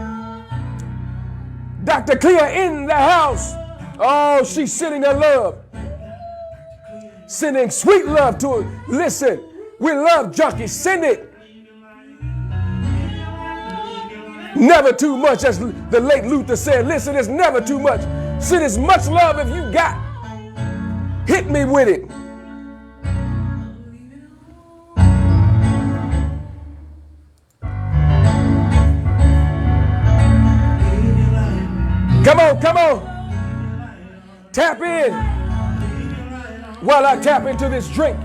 Dr. Clea in the house. Oh, she's sending her love. Sending sweet love to her. Listen, we love junkies. Send it. Never too much, as the late Luther said. Listen, it's never too much. Send as much love as you got. Hit me with it. Come on, come on. Tap in while I tap into this drink.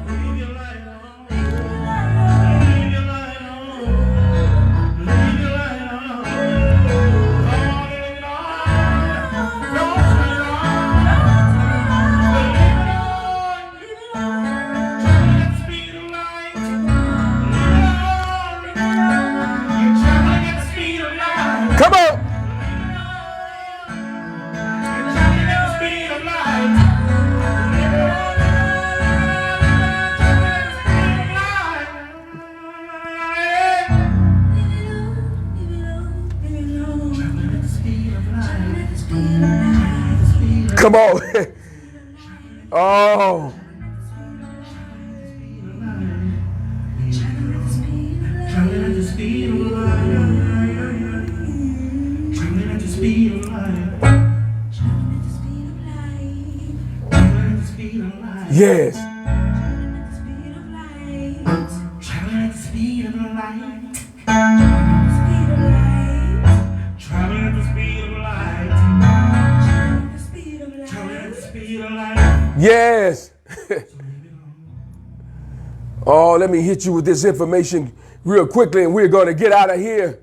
Come on. Come on. Oh. Traveling at the speed of light. Traveling at the speed of light. Traveling at the speed of light. Yes. Traveling at the speed of light. Traveling at the speed of light. Traveling at the speed of light. Yes. Oh, let me hit you with this information real quickly and we're going to get out of here.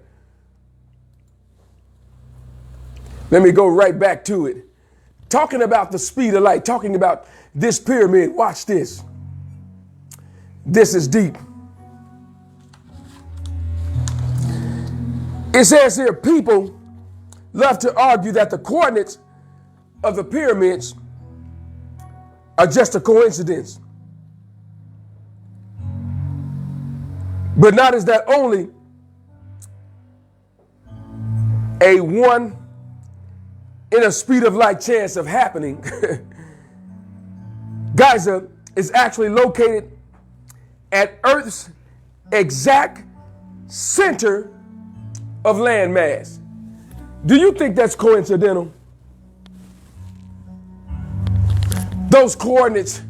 Let me go right back to it. Talking about the speed of light, talking about this pyramid. Watch this. This is deep. It says here, people love to argue that the coordinates of the pyramids are just a coincidence. But not is that only a 1 in a speed of light chance of happening. Giza is actually located at Earth's exact center of landmass. Do you think that's coincidental? Those coordinates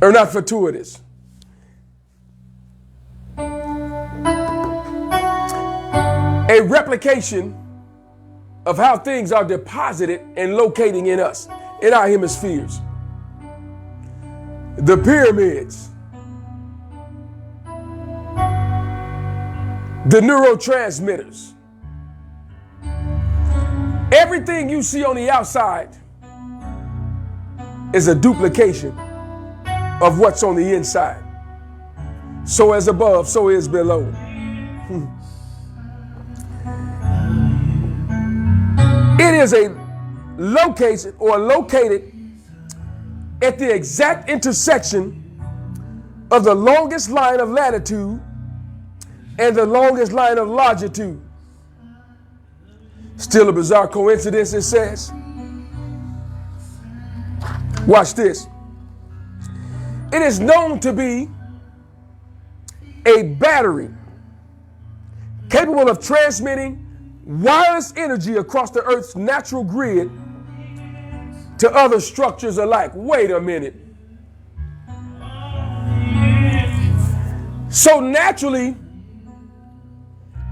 are not fortuitous. A replication of how things are deposited and locating in us, in our hemispheres. The pyramids, the neurotransmitters, everything you see on the outside is a duplication of what's on the inside. So as above, so is below. It is located at the exact intersection of the longest line of latitude and the longest line of longitude. Still a bizarre coincidence, it says. Watch this. It is known to be a battery capable of transmitting wireless energy across the Earth's natural grid to other structures alike. Wait a minute. So naturally,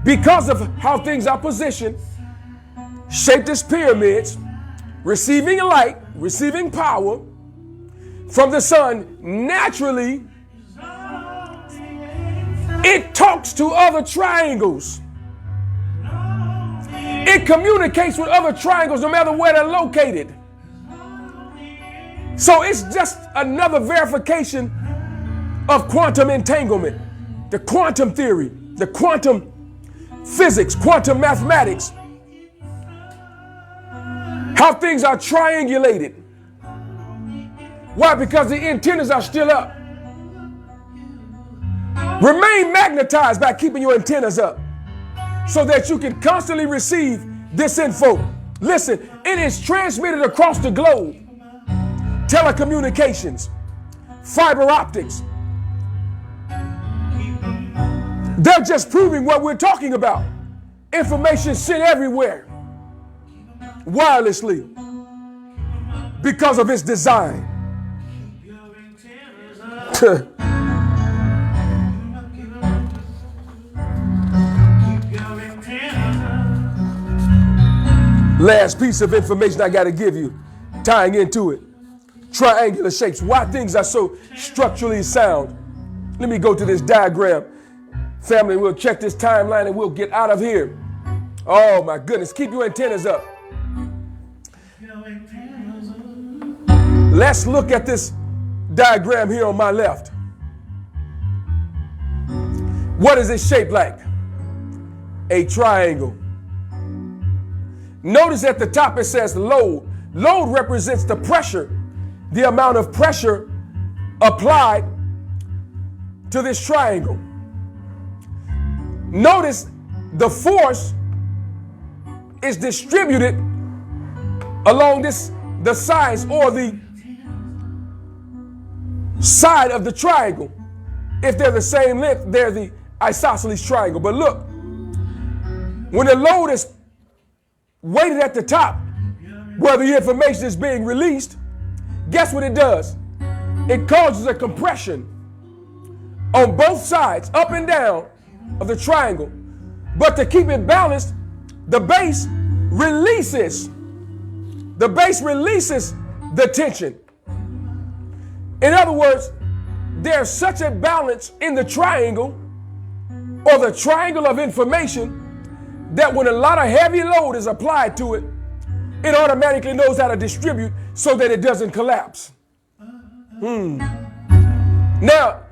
because of how things are positioned, shaped as pyramids, receiving light, receiving power from the sun, naturally, it talks to other triangles. It communicates with other triangles no matter where they're located. So it's just another verification of quantum entanglement, the quantum theory, the quantum physics, quantum mathematics, how things are triangulated. Why? Because the antennas are still up. Remain magnetized by keeping your antennas up so that you can constantly receive this info. Listen, it is transmitted across the globe. Telecommunications, fiber optics. They're just proving what we're talking about. Information sent everywhere, wirelessly, because of its design. Last piece of information I got to give you, tying into it. Triangular shapes, why things are so structurally sound. Let me go to this diagram. Family, we'll check this timeline and we'll get out of here. Oh my goodness, keep your antennas up. Let's look at this diagram here on my left. What is it shaped like? A triangle. Notice at the top it says load. Load represents the pressure, the amount of pressure applied to this triangle. Notice the force is distributed along the sides or the side of the triangle. If they're the same length, they're the isosceles triangle. But look, when the load is weighted at the top, where the information is being released, guess what it does? It causes a compression on both sides, up and down of the triangle. But to keep it balanced, the base releases the tension. In other words, there's such a balance in the triangle or the triangle of information that when a lot of heavy load is applied to it, it automatically knows how to distribute so that it doesn't collapse. Now,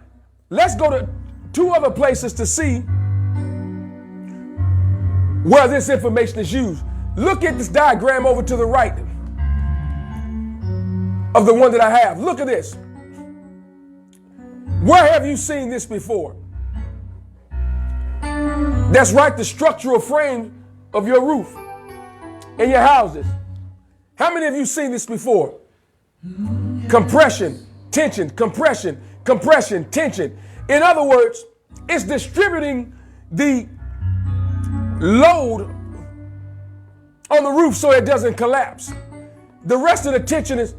let's go to two other places to see where this information is used. Look at this diagram over to the right of the one that I have. Look at this. Where have you seen this before? That's right, the structural frame of your roof in your houses. How many of you seen this before? Compression, tension, compression, compression, tension. In other words, it's distributing the load on the roof so it doesn't collapse. The rest of the tension is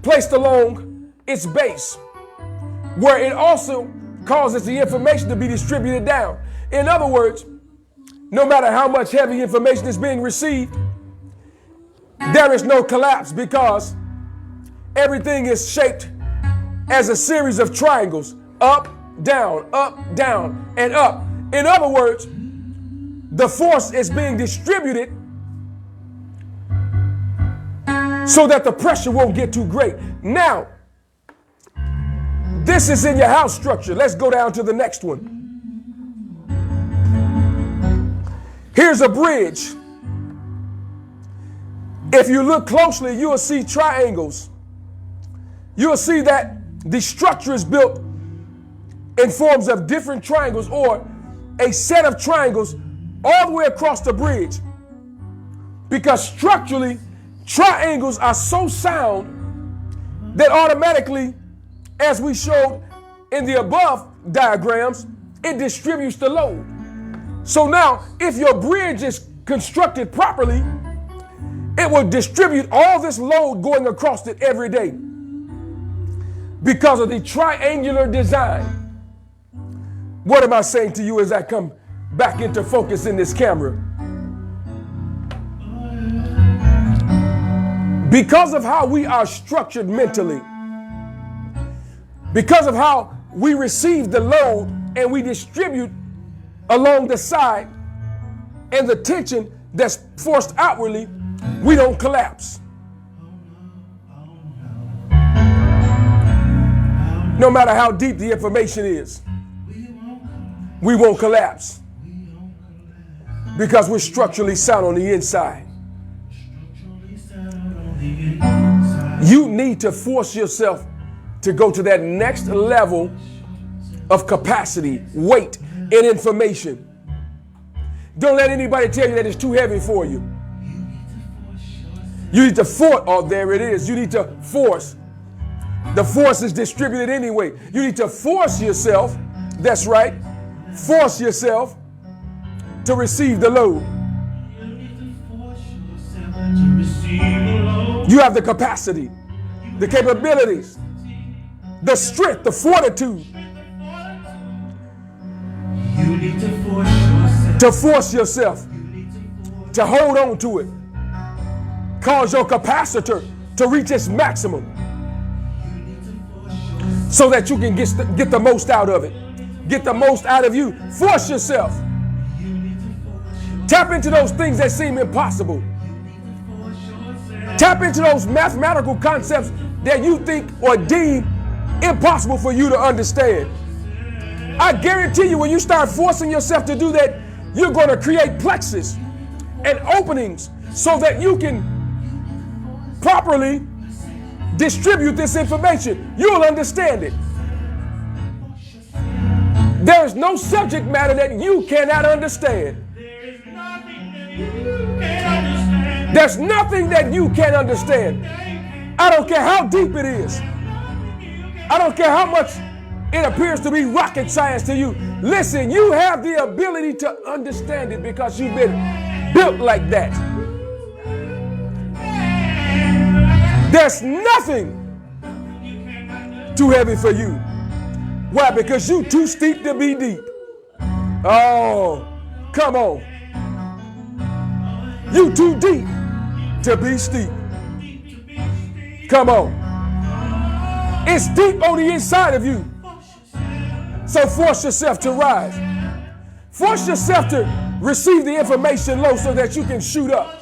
placed along its base, where it also causes the information to be distributed down. In other words, no matter how much heavy information is being received, there is no collapse because everything is shaped as a series of triangles, up, down, and up. In other words, the force is being distributed so that the pressure won't get too great. Now, this is in your house structure. Let's go down to the next one. Here's a bridge. If you look closely, you will see triangles. You'll see that the structure is built in forms of different triangles or a set of triangles all the way across the bridge. Because structurally, triangles are so sound that automatically, as we showed in the above diagrams, it distributes the load. So now, if your bridge is constructed properly, it will distribute all this load going across it every day because of the triangular design. What am I saying to you as I come back into focus in this camera? Because of how we are structured mentally, because of how we receive the load and we distribute along the side and the tension that's forced outwardly, we don't collapse. No matter how deep the information is, we won't collapse because we're structurally sound on the inside. You need to force yourself to go to that next level of capacity, weight, and information. Don't let anybody tell you that it's too heavy for you. You need to force. Oh, there it is. You need to force. The force is distributed anyway. You need to force yourself. That's right. Force yourself to receive the load. You have the capacity, the capabilities, the strength, the fortitude to force yourself to hold on to it. Cause your capacitor to reach its maximum so that you can get the most out of it. Get the most out of you. Force yourself. Tap into those things that seem impossible. Tap into those mathematical concepts that you think or deem impossible for you to understand. I guarantee you, when you start forcing yourself to do that, you're going to create plexus and openings so that you can properly distribute this information. You'll understand it. There is no subject matter that you cannot understand. There's nothing that you can't understand. I don't care how deep it is. I don't care how much it appears to be rocket science to you. Listen, you have the ability to understand it because you've been built like that. There's nothing too heavy for you. Why? Because you too steep to be deep. Oh, come on. You too deep to be steep. Come on. It's deep on the inside of you. So force yourself to rise. Force yourself to receive the information low so that you can shoot up.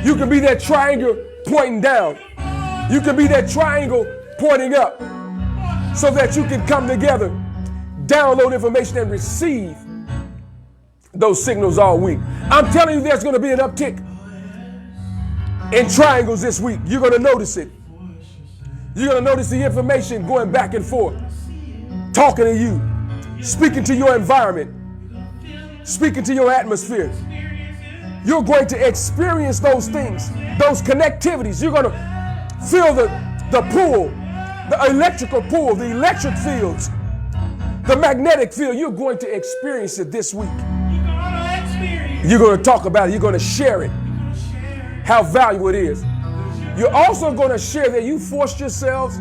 You can be that triangle pointing down. You can be that triangle pointing up so that you can come together, download information and receive those signals all week. I'm telling you, there's going to be an uptick in triangles this week. You're going to notice it. You're going to notice the information going back and forth, talking to you, speaking to your environment, speaking to your atmosphere. You're going to experience those things, those connectivities. You're going to feel the pull, the electrical pull, the electric fields, the magnetic field. You're going to experience it this week. You're going to talk about it. You're going to share it, how valuable it is. You're also going to share that you forced yourselves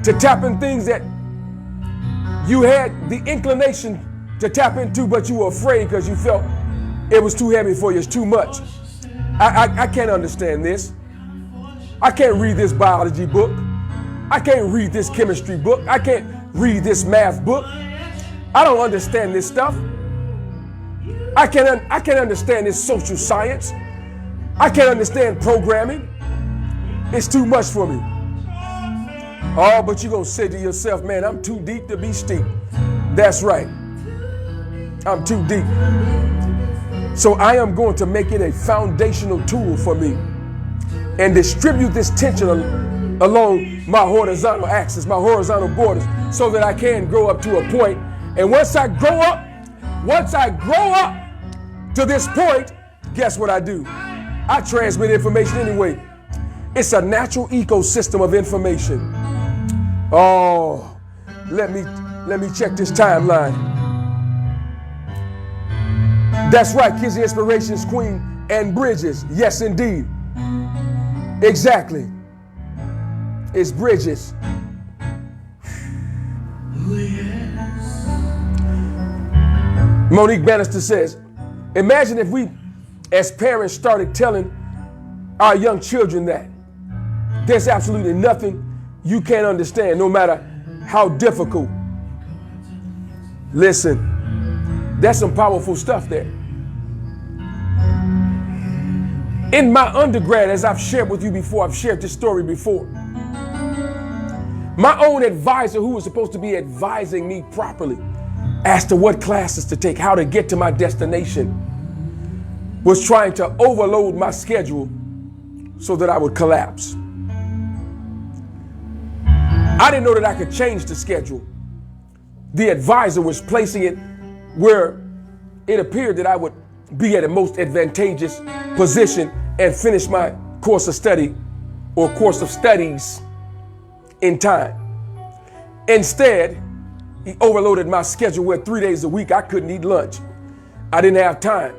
to tap in things that you had the inclination to tap into, but you were afraid because you felt it was too heavy for you. It's too much. I can't understand this. I can't read this biology book. I can't read this chemistry book. I can't read this math book. I don't understand this stuff. I can't understand this social science. I can't understand programming. It's too much for me. Oh, but you're going to say to yourself, man, I'm too deep to be steep. That's right. I'm too deep. So I am going to make it a foundational tool for me and distribute this tension along my horizontal axis, my horizontal borders, so that I can grow up to a point. And once I grow up to this point, guess what I do? I transmit information anyway. It's a natural ecosystem of information. Oh, let me check this timeline. That's right, Kids Inspirations, Queen and Bridges. Yes, indeed. Exactly. It's Bridges. Monique Bannister says, imagine if we as parents started telling our young children that there's absolutely nothing you can't understand, no matter how difficult. Listen, that's some powerful stuff there. In my undergrad, as I've shared with you before, I've shared this story before. My own advisor, who was supposed to be advising me properly as to what classes to take, how to get to my destination, was trying to overload my schedule so that I would collapse. I didn't know that I could change the schedule. The advisor was placing it where it appeared that I would be at a most advantageous position and finish my course of study or course of studies in time. Instead, he overloaded my schedule where 3 days a week I couldn't eat lunch. I didn't have time.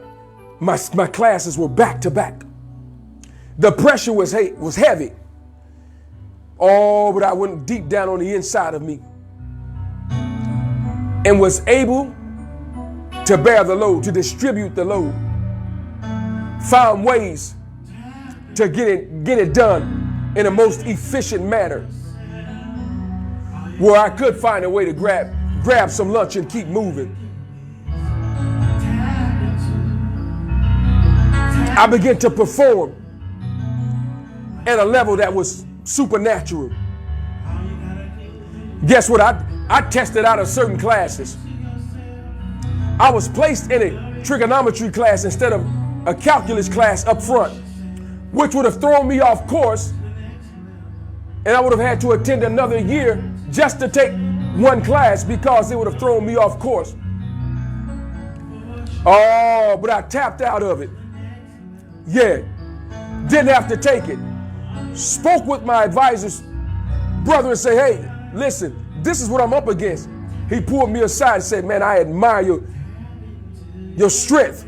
My classes were back to back. The pressure was heavy. Oh, but I went deep down on the inside of me and was able to bear the load, to distribute the load. Found ways to get it done in a most efficient manner, where I could find a way to grab some lunch and keep moving. I began to perform at a level that was supernatural. Guess what? I tested out of certain classes. I was placed in a trigonometry class instead of a calculus class up front, which would have thrown me off course, and I would have had to attend another year just to take one class because it would have thrown me off course. Oh, but I tapped out of it. Yeah, Didn't have to take it. Spoke with my advisor's brother and say, hey, listen, this is what I'm up against. He pulled me aside and said, man, I admire your strength,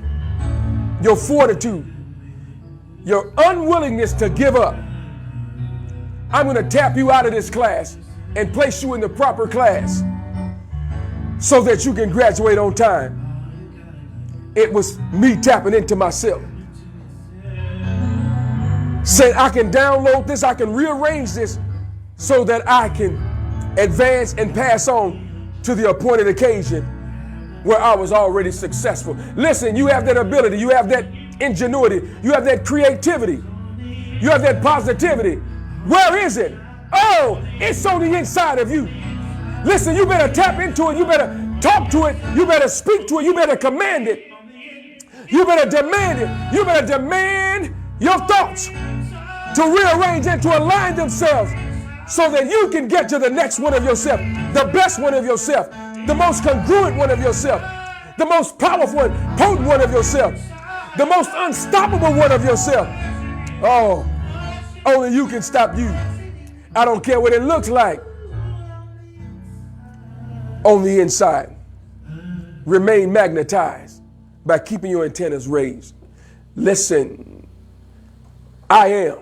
your fortitude, your unwillingness to give up. I'm going to tap you out of this class and place you in the proper class so that you can graduate on time. It was me tapping into myself. Saying I can download this, I can rearrange this so that I can advance and pass on to the appointed occasion where I was already successful. Listen, you have that ability, you have that ingenuity, you have that creativity, you have that positivity. Where is it? Oh, it's on the inside of you. Listen, you better tap into it, you better talk to it, you better speak to it, you better command it. You better demand it. You better demand your thoughts to rearrange and to align themselves so that you can get to the next one of yourself, the best one of yourself, the most congruent one of yourself, the most powerful one, potent one of yourself, the most unstoppable one of yourself. Oh, only you can stop you. I don't care what it looks like. On the inside, remain magnetized by keeping your antennas raised. Listen, I am.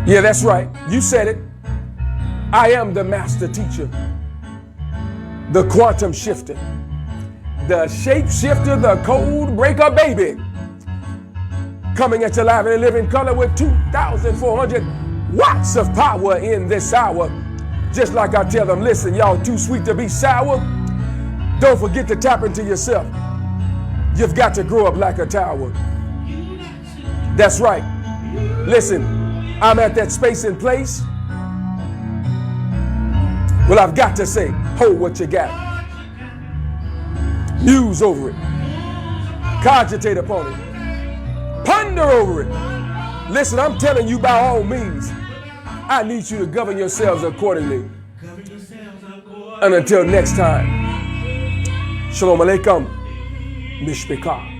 Yeah, that's right. You said it. I am the master teacher, the quantum shifter, the shape shifter, the code breaker baby. Coming at you live in living color with 2,400 watts of power in this hour. Just like I tell them, listen, y'all too sweet to be sour. Don't forget to tap into yourself. You've got to grow up like a tower. That's right. Listen, I'm at that space and place. Well, I've got to say, hold what you got. Muse over it. Cogitate upon it. Ponder over it. Listen, I'm telling you by all means, I need you to govern yourselves accordingly. And until next time, Shalom Aleichem, Mishpekah.